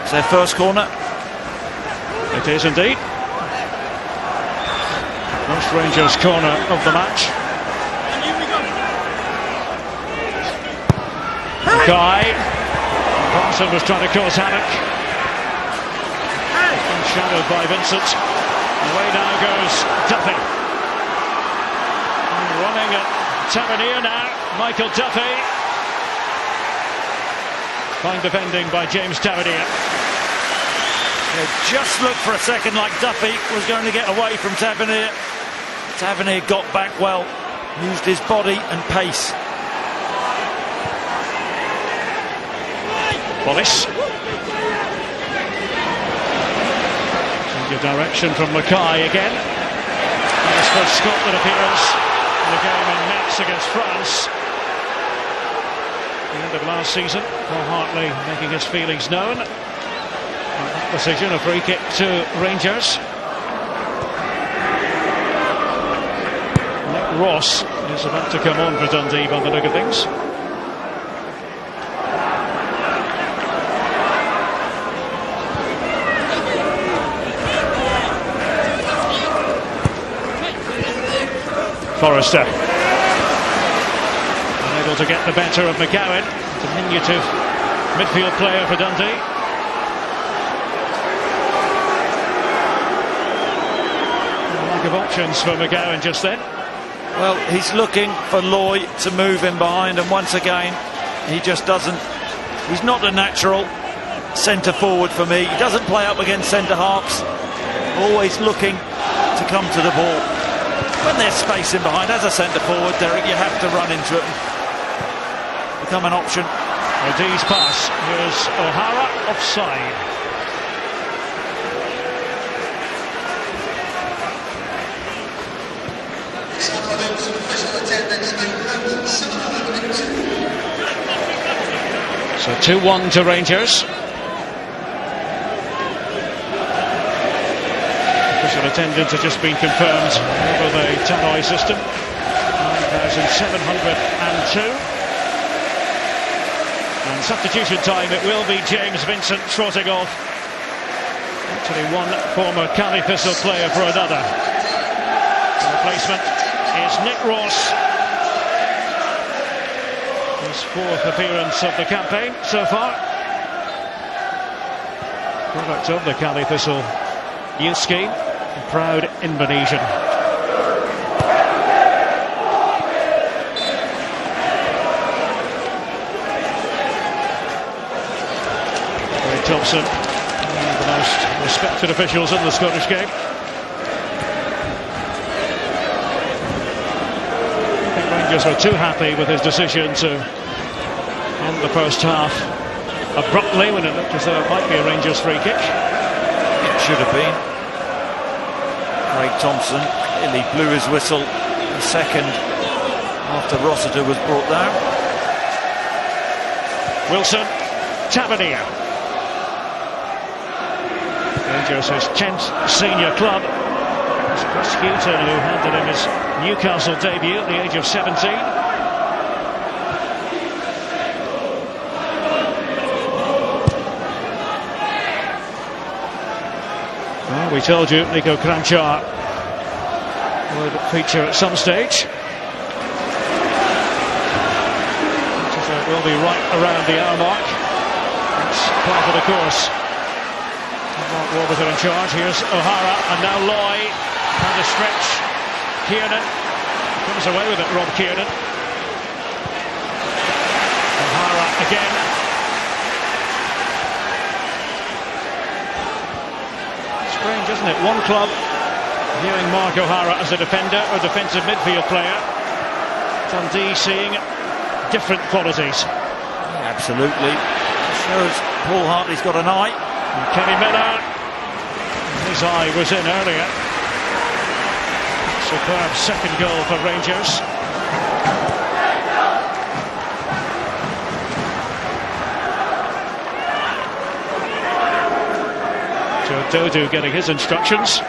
It's their first corner. It is indeed. First Rangers corner of the match. Mackay. Barton was trying to cause havoc. Shadowed by Vincent. Away now goes Duffy. Running at Tavernier now. Michael Duffy. Fine defending by James Tavernier. It just looked for a second like Duffy was going to get away from Tavernier. Tavernier got back well, used his body and pace. Wallace. Change of direction from Mackay again. His first Scotland appearance in the game in Metz against France. The end of last season. Paul Hartley making his feelings known. And that decision, a free kick to Rangers. Nick Ross is about to come on for Dundee by the look of things. Forrester unable to get the better of McGowan, diminutive midfield player for Dundee. Lack of options for McGowan just then. Well, he's looking for Loy to move in behind, and once again he just doesn't. He's not a natural centre forward for me. He doesn't play up against centre halves, always looking to come to the ball. When there's space in behind, as a centre forward, Derek, you have to run into it and become an option. O'D's pass. Here's O'Hara offside. So 2-1 to Rangers. Official attendance has just been confirmed over the Tannoy system. 9,702. And substitution time, it will be James Vincent trotting off. Actually one former Cali Thistle player for another. The replacement is Nick Ross. His fourth appearance of the campaign so far. Product of the Cali Thistle youth scheme. A proud Indonesian. Ray Thompson, one of the most respected officials in the Scottish game. I think Rangers were too happy with his decision to end the first half abruptly when it looked as though it might be a Rangers free kick. It should have been. Craig Thompson clearly blew his whistle a second after Rossiter was brought down. Wilson, Tavernier. Rangers his 10th senior club. It's Chris Hughton who handed him his Newcastle debut at the age of 17. Well, we told you Nico Kranjčar would feature at some stage. It will be right around the hour mark. It's part of the course. Mark Warburton in charge. Here's O'Hara and now Loy. And a stretch. Kiernan comes away with it. Rob Kiernan. O'Hara again. Strange, isn't it? One club viewing Mark O'Hara as a defender or defensive midfield player. Dundee seeing different qualities. Absolutely. Shows Paul Hartley's got an eye. And Kenny Miller, his eye was in earlier. Superb second goal for Rangers. Joe Dodu getting his instructions.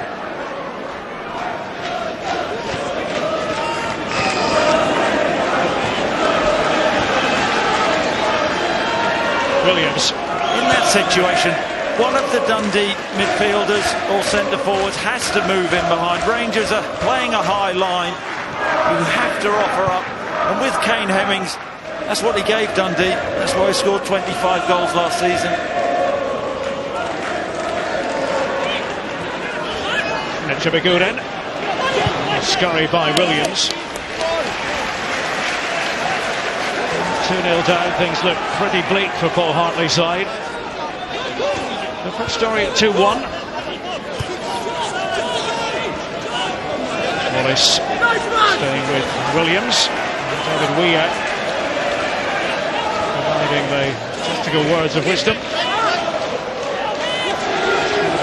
Williams. In that situation, one of the Dundee midfielders or centre forwards has to move in behind. Rangers are playing a high line. You have to offer up. And with Kane Hemmings, that's what he gave Dundee. That's why he scored 25 goals last season. Chibiguren. Scurry by Williams. 2-0 down, things look pretty bleak for Paul Hartley's side. Different story at 2-1. Wallace staying with Williams. David Weir providing the tactical words of wisdom.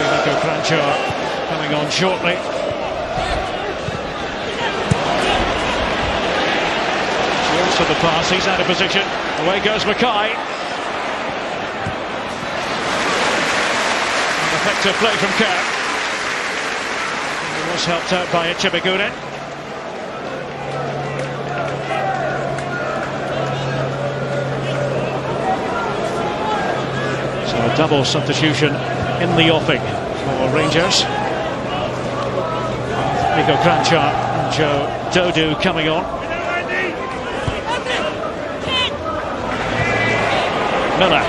Nico Kranjčar coming on shortly. To the pass, he's out of position. Away goes Mackay. An effective play from Kerr. He was helped out by Chibiguren. So a double substitution in the offing for Rangers. Nico Kranjčar and Joe Dodu coming on. Miller.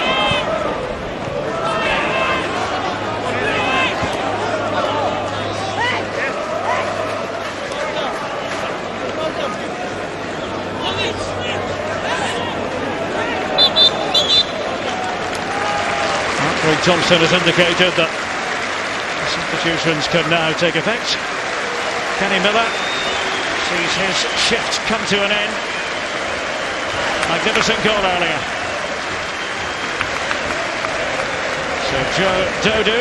Craig Thompson has indicated that substitutions can now take effect. Kenny Miller sees his shift come to an end. Magnificent goal earlier. So Joe Dodu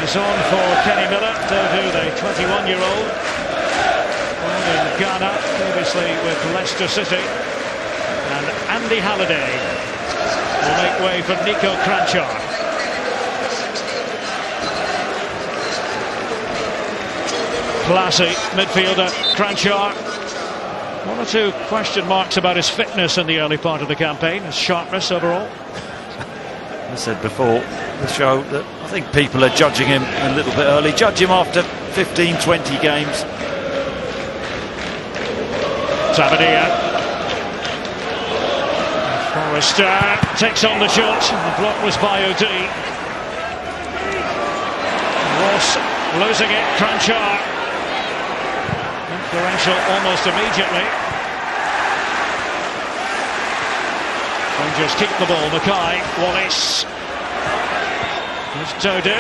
is on for Kenny Miller. Dodu, the 21-year-old, born in Ghana, previously with Leicester City. And Andy Halliday will make way for Nico Kranjčar. Classy midfielder Kranjčar. One or two question marks about his fitness in the early part of the campaign, his sharpness overall. I said before the show that I think people are judging him a little bit early. Judge him after 15-20 games. Tavernier. Forrester takes on the shot. The block was by O'Dea. Ross losing it. Kranjčar. Influential almost immediately. Rangers keep the ball. Mackay, Wallace. Here's Dodu.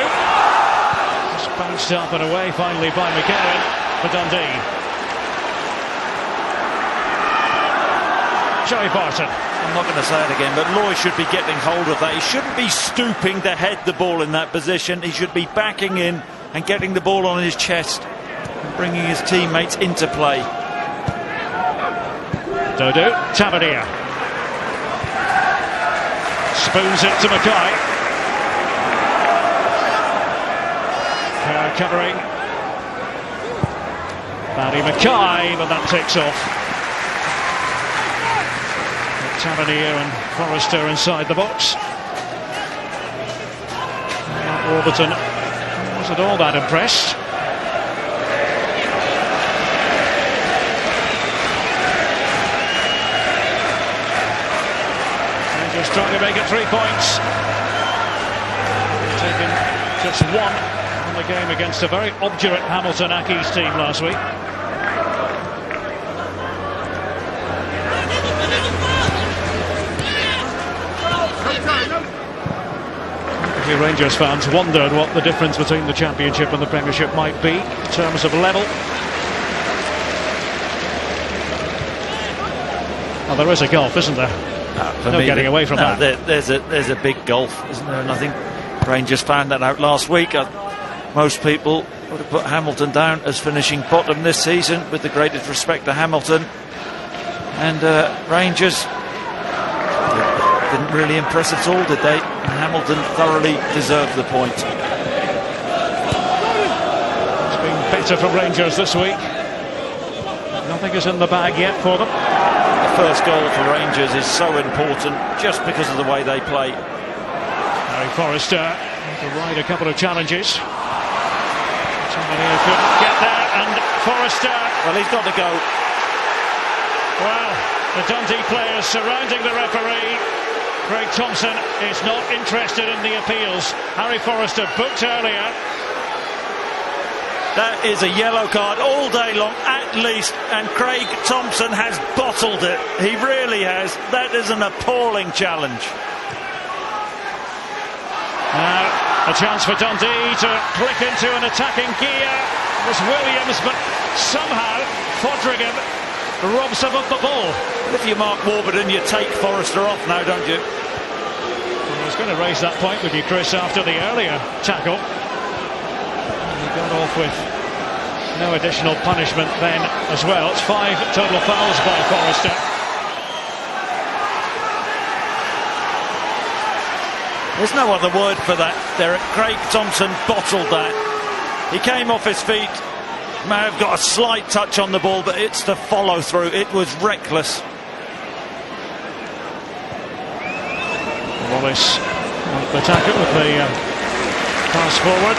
Just bounced up and away finally by McGarren for Dundee. Joey Barton. I'm not going to say it again, but Loy should be getting hold of that. He shouldn't be stooping to head the ball in that position. He should be backing in and getting the ball on his chest and bringing his teammates into play. Dodo, Tavernier. Spoons it to Mackay. Covering. Barry Mackay, but that takes off. Tavernier and Forrester inside the box. Warburton wasn't all that impressed. Rangers trying to make it 3 points. Taken just one on the game against a very obdurate Hamilton Accies team last week. A few Rangers fans wondered what the difference between the Championship and the Premiership might be in terms of level. Well, there is a gulf, isn't there? No getting away from that. There's a big gulf, isn't there? And I think Rangers found that out last week. Most people would have put Hamilton down as finishing bottom this season, with the greatest respect to Hamilton. And Rangers didn't really impress at all, did they? And Hamilton thoroughly deserved the point. It's been better for Rangers this week. Nothing is in the bag yet for them. The first goal for Rangers is so important just because of the way they play. Harry Forrester to ride a couple of challenges. Somebody who couldn't get there, and Forrester. Well, he's got to go. Well, the Dundee players surrounding the referee. Craig Thompson is not interested in the appeals. Harry Forrester booked earlier. That is a yellow card all day long, at least, and Craig Thompson has bottled it. He really has. That is an appalling challenge. Now, a chance for Dundee to click into an attacking gear. It was Williams, but somehow Fodringham robs him of the ball. If you're Mark Warburton, you take Forrester off now, don't you? I was going to raise that point with you, Chris, after the earlier tackle. He got off with no additional punishment then as well. It's 5 total fouls by Forrester. There's no other word for that, Derek. Craig Thompson bottled that. He came off his feet, may have got a slight touch on the ball, but it's the follow through. It was reckless. Wallace the tackle with the pass forward.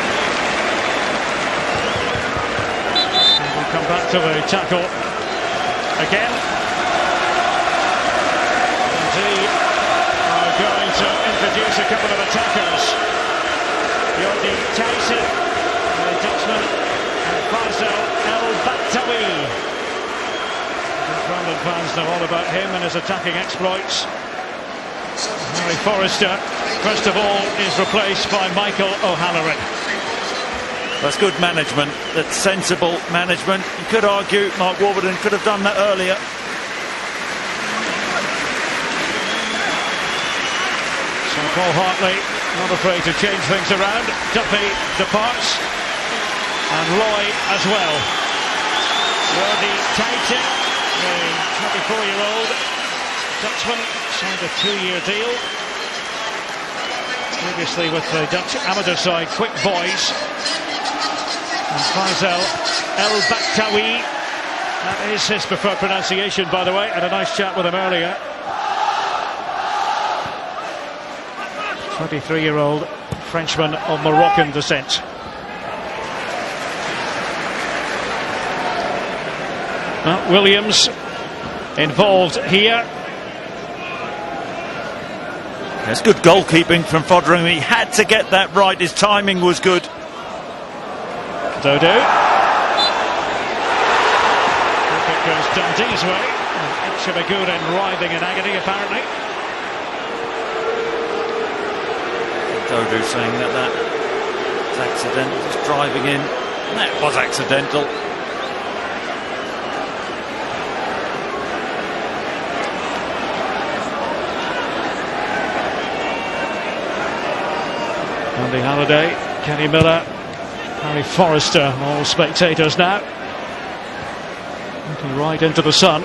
And we'll come back to the tackle again. Dundee are going to introduce a couple of attackers. Jordi Tyson, the Dutchman, and Faisal El Baktawi. London fans know all about him and his attacking exploits. Harry Forrester, first of all, is replaced by Michael O'Halloran. That's good management. That's sensible management. You could argue Mark Warburton could have done that earlier. So Paul Hartley not afraid to change things around. Duffy departs, and Roy as well. Jordi Tyson, the 24-year-old Dutchman, signed a 2-year deal. Previously with the Dutch amateur side Quick Boys. And Faisal El Baktawi, that is his preferred pronunciation, by the way. Had a nice chat with him earlier. 23-year-old Frenchman of Moroccan descent. Williams involved here. That's good goalkeeping from Fodringham. He had to get that right. His timing was good. Dodo. It goes Dundee's way. Echebaguren writhing in agony, apparently. Dodo saying that was accidental, just driving in. That was accidental. Andy Halliday, Kenny Miller, Harry Forrester, all spectators now. Looking right into the sun.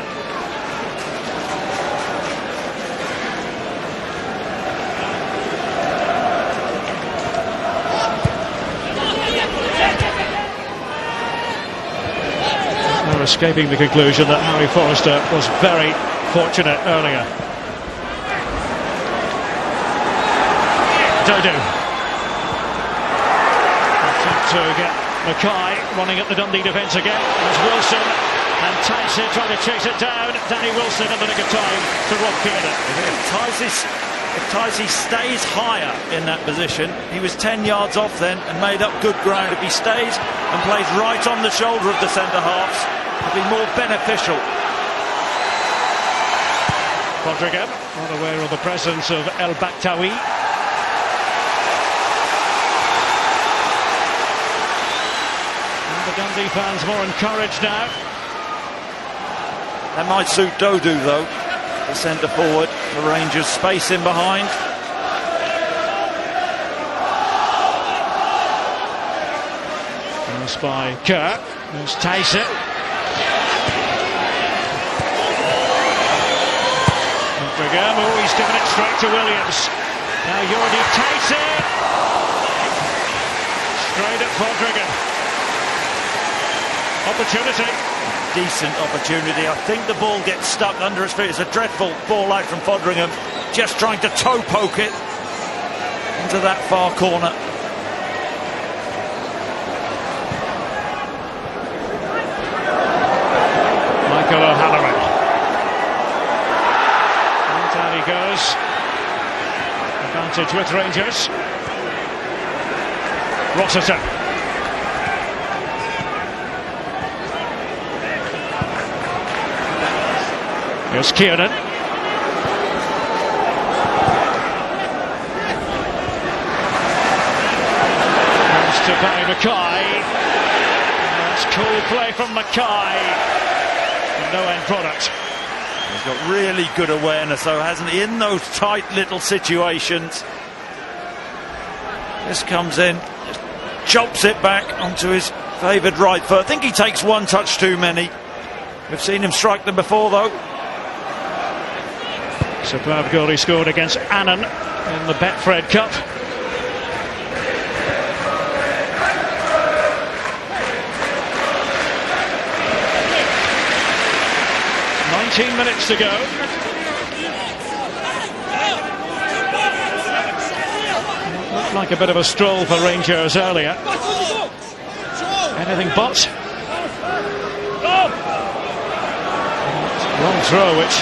No escaping the conclusion that Harry Forrester was very fortunate earlier. Dodo. Attempt to get Mackay running at the Dundee defence again. There's Wilson and Tyson trying to chase it down. Danny Wilson in the nick of time to Rob Kiernan. If Tyson stays higher in that position, he was 10 yards off then and made up good ground. If he stays and plays right on the shoulder of the centre-halves, it'll be more beneficial. Fodrigan, not aware of the presence of El Baktawi. The Dundee fans more encouraged now. That might suit Dodu though, the centre forward. The Rangers space in behind. Pass by Kerr. There's Tyson. Fodrigan, oh, he's given it straight to Williams. Now Jordi Tyson. Straight at Fodrigan. Opportunity. Decent opportunity. I think the ball gets stuck under his feet. It's a dreadful ball out from Fodringham. Just trying to toe poke it into that far corner. Michael O'Halloran. And down he goes. Advantage with Rangers. Rossiter. Here's Kiernan. Comes to Barry Mackay. That's cool play from Mackay. No end product. He's got really good awareness though, hasn't he, in those tight little situations. This comes in, just chops it back onto his favoured right foot. I think he takes one touch too many. We've seen him strike them before though. Superb goal he scored against Annan in the Betfred Cup. Minutes to go. Looked like a bit of a stroll for Rangers earlier. Anything but. Long throw which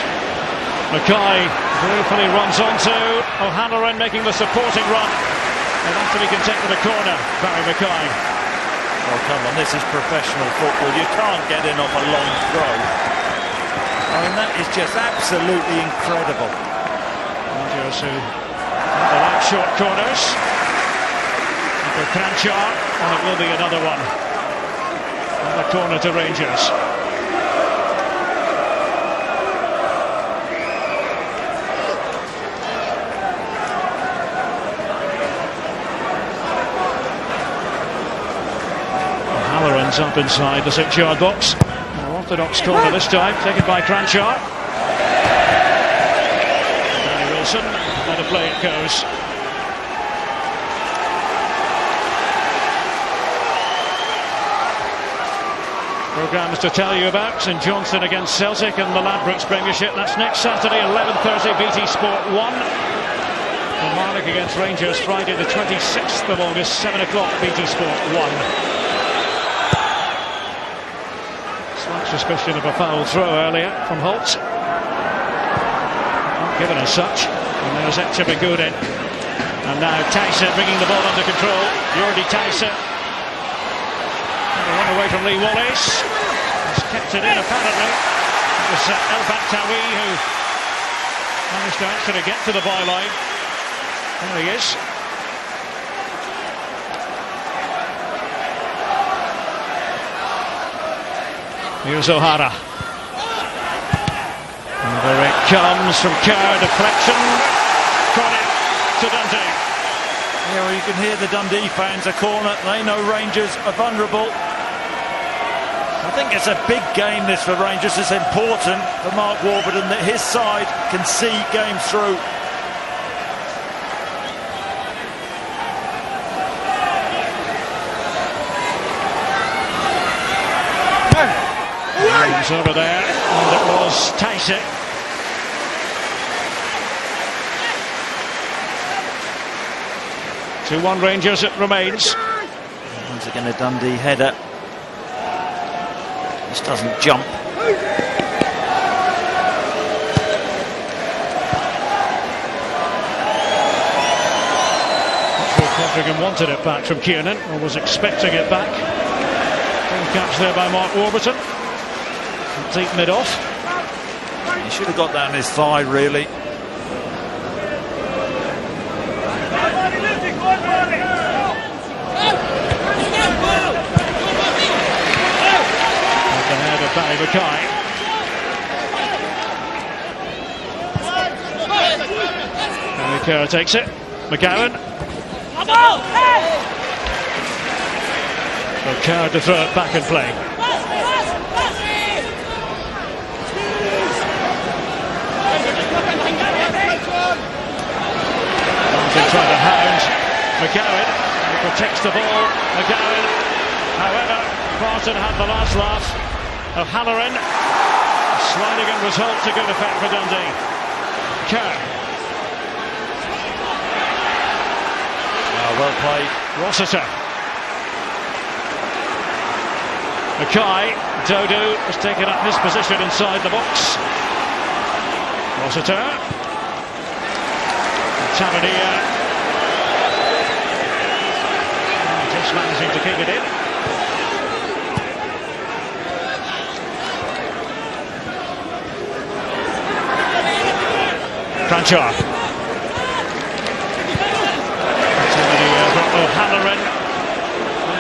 Mackay briefly runs onto. O'Halloran making the supporting run. And have to be content with a corner, Barry Mackay. Oh come on, this is professional football. You can't get in off a long throw. I mean, that is just absolutely incredible. Rangers who like short corners. For Kranchar, and it will be another one. Another corner to Rangers. O'Halloran's up inside the 6-yard box. Orthodox corner this time, taken by Kranchar. Danny Wilson, and a play it goes. Programmes to tell you about: St Johnstone against Celtic in the Ladbrokes Premiership. That's next Saturday, 11:30, BT Sport 1. And Marlock against Rangers, Friday the 26th of August, 7 o'clock, BT Sport 1. Slight suspicion of a foul throw earlier from Holt. Not given as such. And there's Echebeguden. And now Tyson bringing the ball under control. Jordi Tyson. Run away from Lee Wallace. He's kept it in apparently. It was El Baktawi who managed to actually get to the byline. There he is. Here's O'Hara. And there it comes from Kerr, deflection. Credit to Dundee. Yeah, well, you can hear the Dundee fans, a corner. They know Rangers are vulnerable. I think it's a big game, this, for Rangers. It's important for Mark Warburton that his side can see games through. He's over there, and it was Tyson. Two-1 Rangers it remains. Once again a Dundee header. This doesn't jump. Cottingham wanted it back from Kiernan, or was expecting it back. Good catch there by Mark Warburton. Deep mid-off. He should have got that on his thigh, really. At the head of Barry Mackay. Barry Kerr takes it. McGowan. Kerr to throw it back and play. Trying to hound McGowan, he protects the ball. McGowan, however, Barton had the last laugh of Halloran. Sliding and was held to good effect for Dundee. Kerr. Well played. Rossiter. Mackay. Dodo has taken up his position inside the box. Rossiter. Tavernier. Just managing to keep it in. Cranchar. O'Halloran.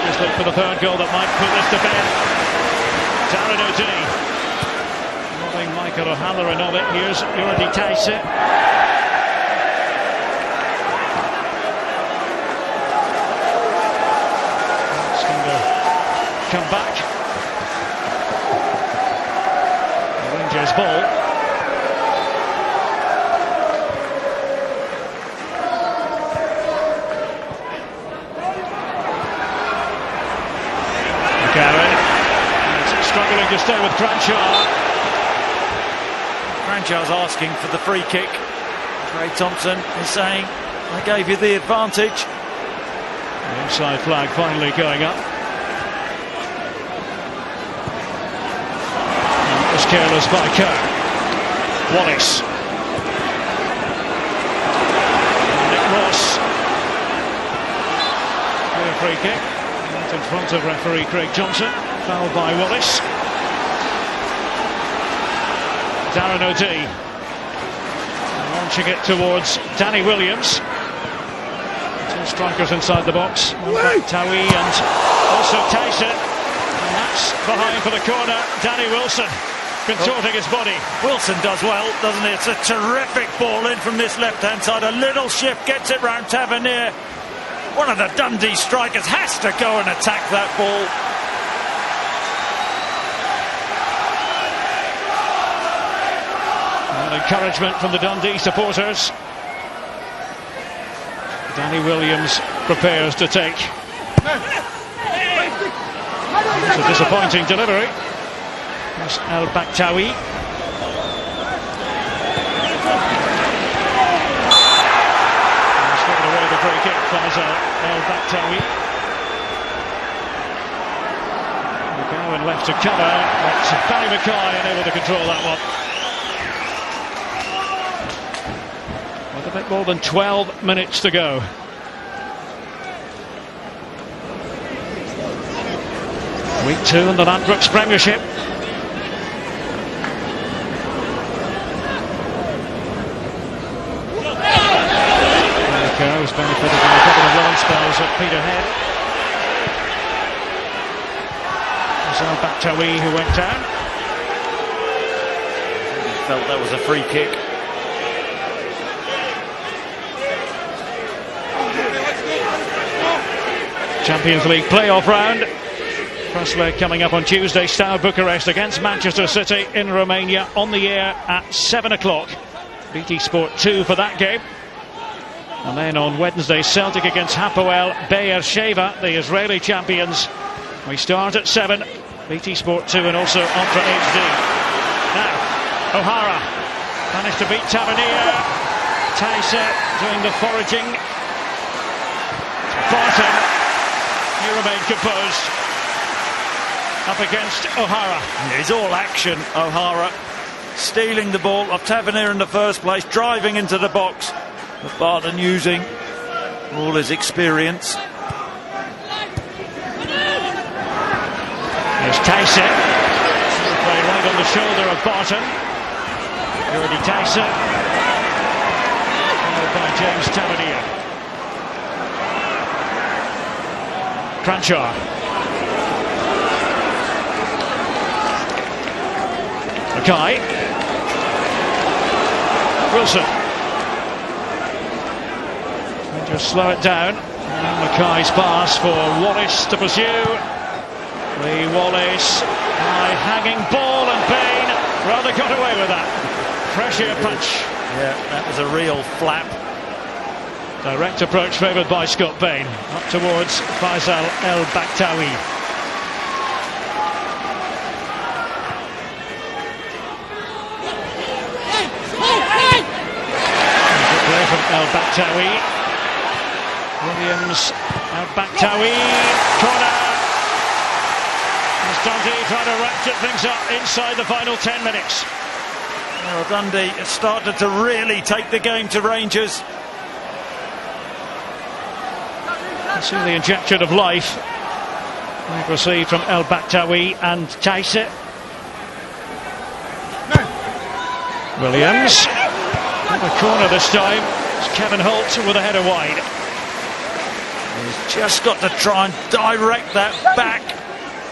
Just look for the third goal that might put this to bed. Darren O'Dea. Robbing Michael O'Halloran of it. Here's Jordi Tyson. Come back. The Rangers ball. McGowan struggling to stay with Cranchar. Cranchar's asking for the free kick. Ray Thompson is saying, I gave you the advantage. The inside flag finally going up. Careless by Kerr. Wallace. Nick Ross. Clear free kick. Right in front of referee Craig Johnson. Fouled by Wallace. Darren O'Dea. Launching it towards Danny Williams. Two strikers inside the box. Tawi and also Tyson. And that's behind for the corner. Danny Wilson. Contorting his body. Wilson does well, doesn't he? It's a terrific ball in from this left-hand side. A little shift gets it round Tavernier. One of the Dundee strikers has to go and attack that ball. Well, encouragement from the Dundee supporters. Danny Williams prepares to take. It's a disappointing delivery. That's El Bakhtawi. He's taken away the free kick by El Bakhtawi. McGowan left to cover, but Barry Mackay unable to control that one. With a bit more than 12 minutes to go. Week 2 in the Ladbrokes Premiership. Was benefited by a couple of long spells at Peterhead. It was El Bakhtawi who went down. He felt that was a free kick. Champions League playoff round. First leg coming up on Tuesday. Steaua Bucharest against Manchester City in Romania, on the air at 7 o'clock. BT Sport 2 for that game. And then on Wednesday, Celtic against Hapoel Be'er-Sheva, the Israeli champions. We start at 7. BT Sport 2 and also Ultra HD. Now, O'Hara managed to beat Tavernier. Taisa doing the foraging. Barton, he remained composed. Up against O'Hara. It's all action, O'Hara. Stealing the ball off Tavernier in the first place, driving into the box. But Barton using all his experience. There's Taisa. Play right on the shoulder of Barton. Jordi Taisa. Followed by James Tavernier. Kranjčar. Mackay. Wilson. And just slow it down. And Mackay's pass for Wallace to pursue. Lee Wallace, high hanging ball, and Bain rather got away with that. Pressure punch. Yeah, that was a real flap. Direct approach favoured by Scott Bain. Up towards Faisal El Bakhtawi. Good play from El Bakhtawi. Williams, El Bakhtawi, corner. Dundee trying to ratchet things up inside the final 10 minutes. Well, Dundee has started to really take the game to Rangers. You see the injection of life we've received from El Bakhtawi and Taisa. Williams in the corner this time. It's Kevin Holt with a header wide. He's just got to try and direct that back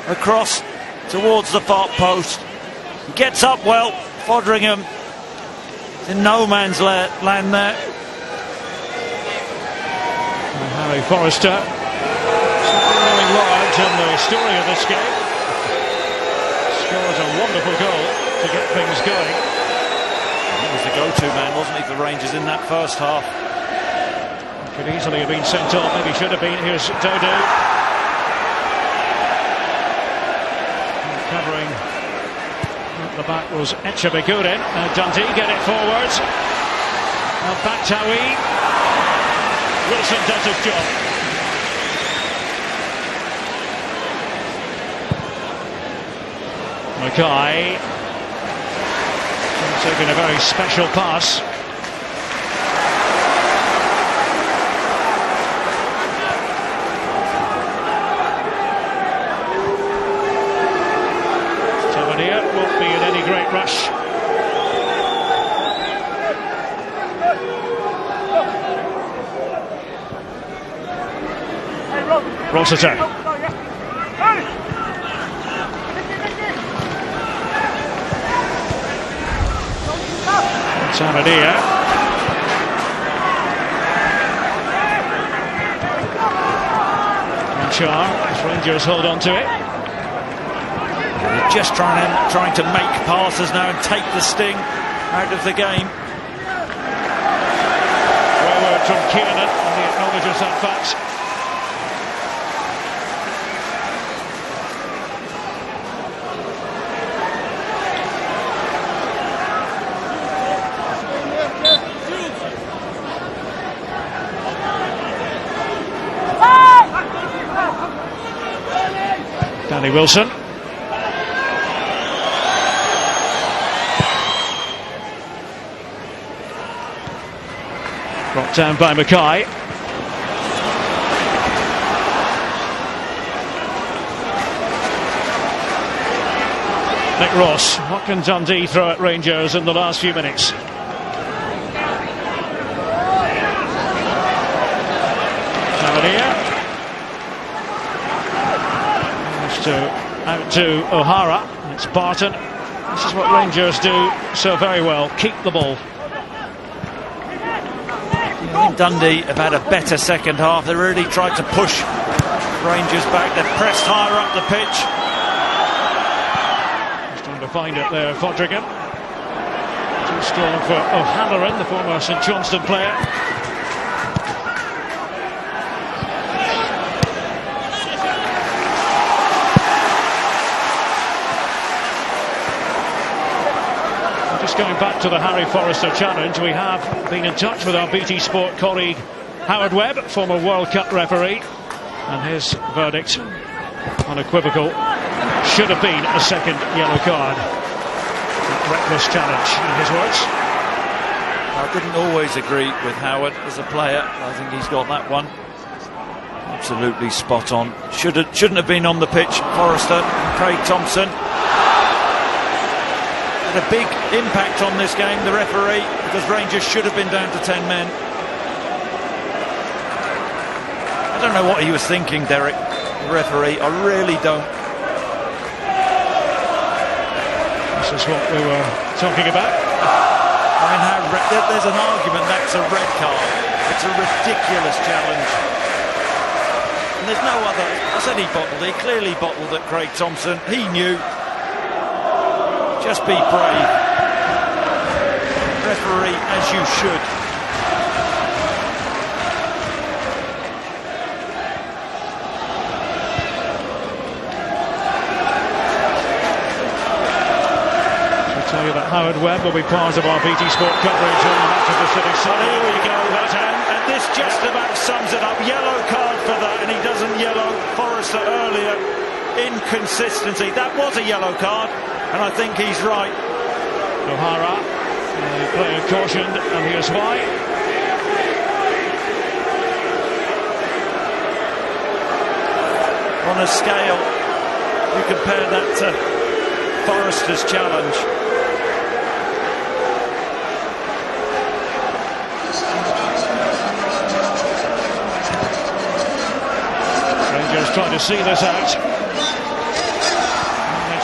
across towards the far post. He gets up well. Foderingham in no man's land there. And Harry Forrester rolling wide in the story of this game. Scores a wonderful goal to get things going. He was the go-to man, wasn't he, for Rangers in that first half? Could easily have been sent off, maybe should have been. Here's Dodo. Covering at the back was Echebeguren. Dundee get it forwards. Bakhtawi. Wilson does his job. Mackay taking a very special pass. Won't be in any great rush. Rossiter. Samadia. Kranjčar, as Rangers hold on to it. They're just trying to make passes now and take the sting out of the game. Forward from Kiernan, and he acknowledges that fact. Danny Wilson. Brought down by Mackay. Nick Ross. What can Dundee throw at Rangers in the last few minutes? Tavernier. Out to O'Hara. It's Barton. This is what Rangers do so very well. Keep the ball. I think Dundee have had a better second half. They really tried to push Rangers back, they've pressed higher up the pitch. He's trying to find it there, Fodrigan. Too strong for O'Halloran, the former St Johnstone player. Just going back to the Harry Forrester challenge, we have been in touch with our BT Sport colleague Howard Webb, former World Cup referee, and his verdict, unequivocal, should have been a second yellow card. That reckless challenge, in his words. I didn't always agree with Howard as a player. I think he's got that one absolutely spot on. Shouldn't have been on the pitch. Forrester, Craig Thompson. Had a big impact on this game, the referee, because Rangers should have been down to 10 men. I don't know what he was thinking, Derek, the referee. I really don't. This is what we were talking about. I mean, there's an argument that's a red card. It's a ridiculous challenge. And there's no other. I said he bottled it. He clearly bottled at Craig Thompson. He knew. Just be brave. Referee, as you should. I'll tell you that Howard Webb will be part of our BT Sport coverage on the match of the City side. Here we go, and this just about sums it up. Yellow card for that, and he doesn't yellow Forrester earlier. Inconsistency. That was a yellow card, and I think he's right. O'Hara, the player cautioned, and here's why. On a scale, you compare that to Forrester's challenge. Rangers trying to see this out.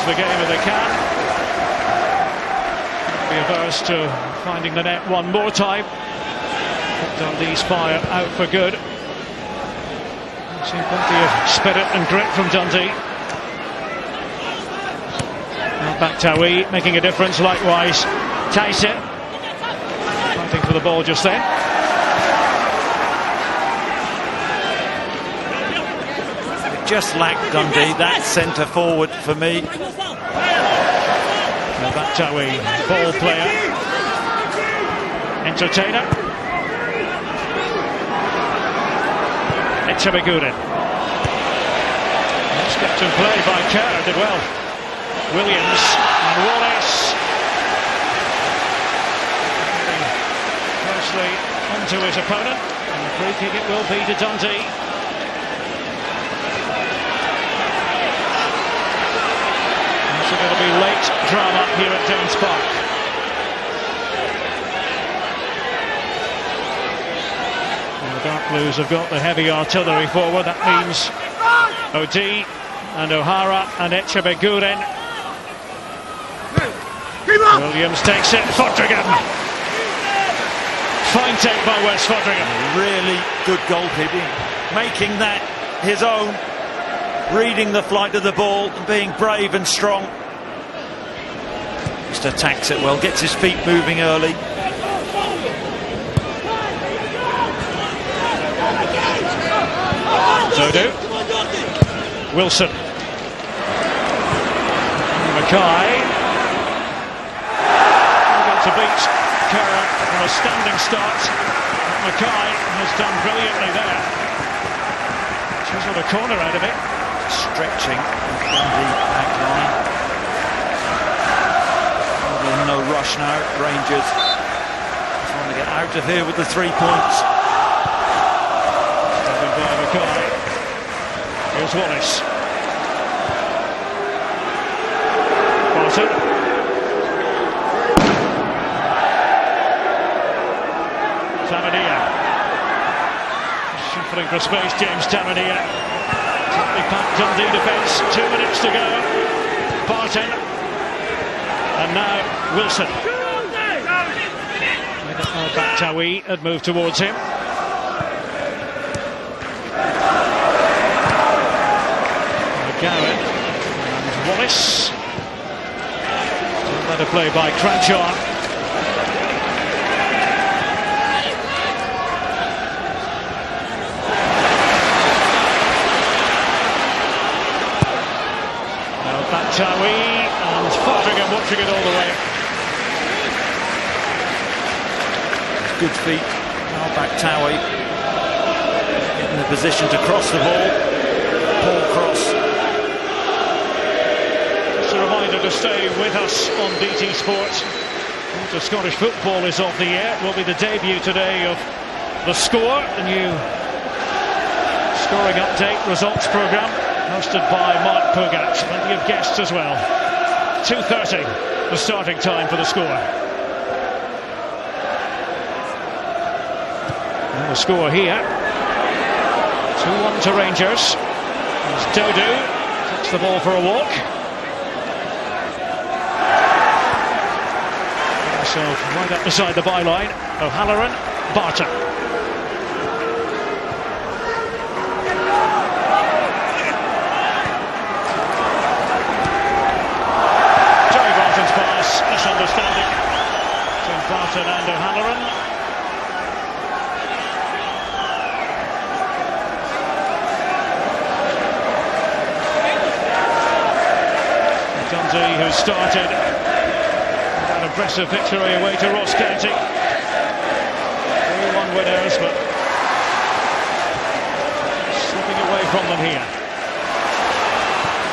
The game if they can. Be averse to finding the net one more time. Dundee's fire out for good. I've seen plenty of spirit and grit from Dundee. Now back Tawi making a difference, likewise Tyson fighting for the ball just then. It just lacked Dundee, that centre forward for me. Tawi, ball player, entertainer. Echebeguren. That's kept in play by Kerr, did well. Williams and Wallace. Closely onto his opponent, and the free kick it will be to Dundee. So it'll be late drama here at Downs Park. And the Dark Blues have got the heavy artillery forward. That means O'D and O'Hara and Echebeguren. Williams takes it. Fodrigan. Fine take by Wes Fodrigan. Really good goalkeeping. Making that his own. Reading the flight of the ball and being brave and strong. Just attacks it well, gets his feet moving early. So do Wilson. Mackay. Able to beat Kerr from a standing start. Mackay has done brilliantly there. Chiseled a corner out of it. Stretching Dundee back line. No rush now. Rangers trying to get out of here with the 3 points. Stepping by Mackay. Here's Wallace. Barton. Tavernier. Shuffling for space, James Tavernier. Tightly packed Dundee defence. 2 minutes to go. Barton. And now Wilson. Back Tawi had moved towards him. McGowan and Wallace. Better play by Cranshaw. Now Batawi and Fodrigan watching it all the way. Good feet. Now Batawi in the position to cross the ball. Poor cross. Just a reminder to stay with us on BT Sport. After Scottish football is off the air, it will be the debut today of The Score, the new scoring update results programme, hosted by Mark Pugat. Plenty of guests as well. 2:30, the starting time for The Score. And the score here, 2-1 to Rangers. As Dodo takes the ball for a walk. So right up beside the byline, O'Halloran, Barton. Joey Barton's pass, misunderstanding between Barton and O'Halloran. Dundee, who started an impressive victory away to Ross County. 3-1 winners, but slipping away from them here.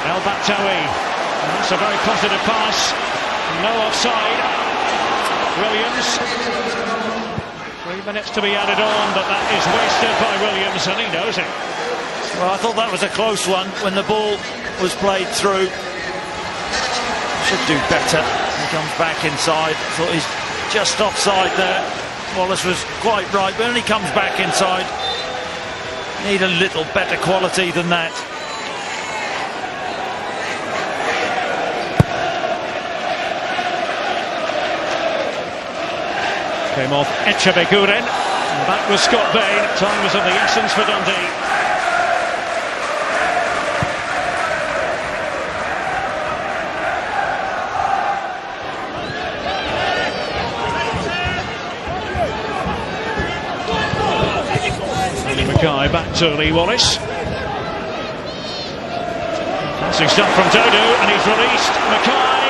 El Batawi. That's a very positive pass. No offside. Williams. 3 minutes to be added on, but that is wasted by Williams, and he knows it. Well, I thought that was a close one when the ball was played through. Should do better. He comes back inside. Thought he's just offside there. Wallace was quite right, but when he comes back inside, need a little better quality than that. Came off Echeveguren, and that was Scott Bain. Time was of the essence for Dundee. Mackay back to Lee Wallace. Passing stuff from Dodo, and he's released. Mackay.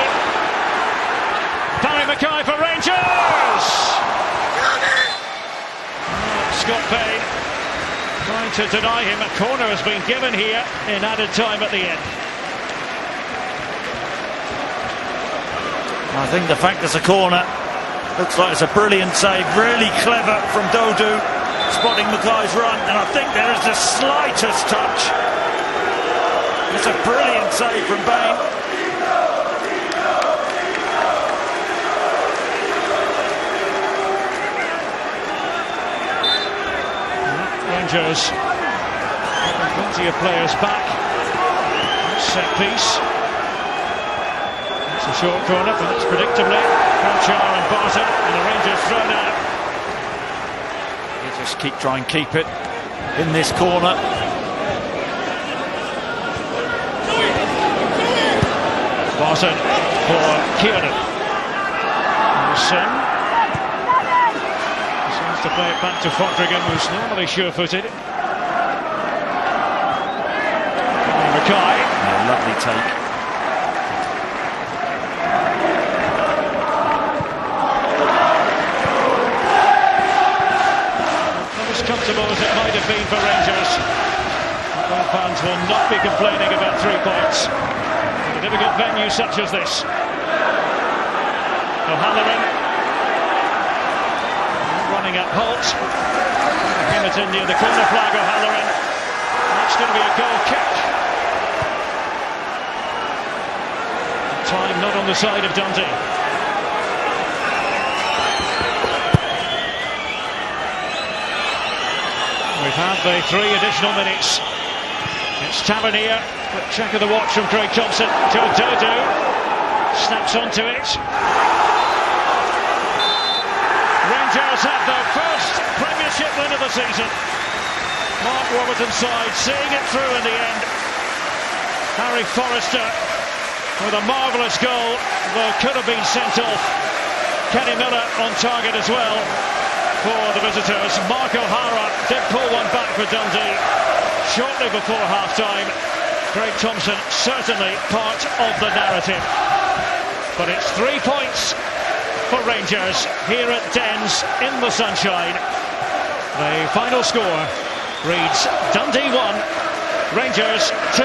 Barry Mackay for Rangers! Scott Bain trying to deny him. A corner has been given here in added time at the end. I think the fact it's a corner looks like it's a brilliant save. Really clever from Dodo, spotting Mackay's run, and I think there is the slightest touch. It's a brilliant save from Bain. Rangers plenty of players back. Set piece. It's a short corner, but it's predictably Crouchar and Barton, and the Rangers thrown out. Just try and keep it in this corner. Barton for Kieran. Son decides to play it back to Fodrigan, who's normally sure-footed. Mackay. Yeah, lovely take. Comfortable as it might have been for Rangers. Both fans will not be complaining about 3 points in a difficult venue such as this. O'Halloran running up Holt. Hamilton near the corner flag. O'Halloran. That's going to be a goal kick. Time not on the side of Dundee. We've had the 3 additional minutes. It's Tavernier, but check of the watch from Craig Thompson. Joe Dodo snaps onto it. Rangers have their first Premiership win of the season. Mark Robertson's side seeing it through in the end. Harry Forrester with a marvellous goal, though could have been sent off. Kenny Miller on target as well for the visitors. Mark O'Hara did pull one back for Dundee shortly before half-time. Craig Thompson certainly part of the narrative. But it's 3 points for Rangers here at Dens in the sunshine. The final score reads Dundee 1, Rangers 2.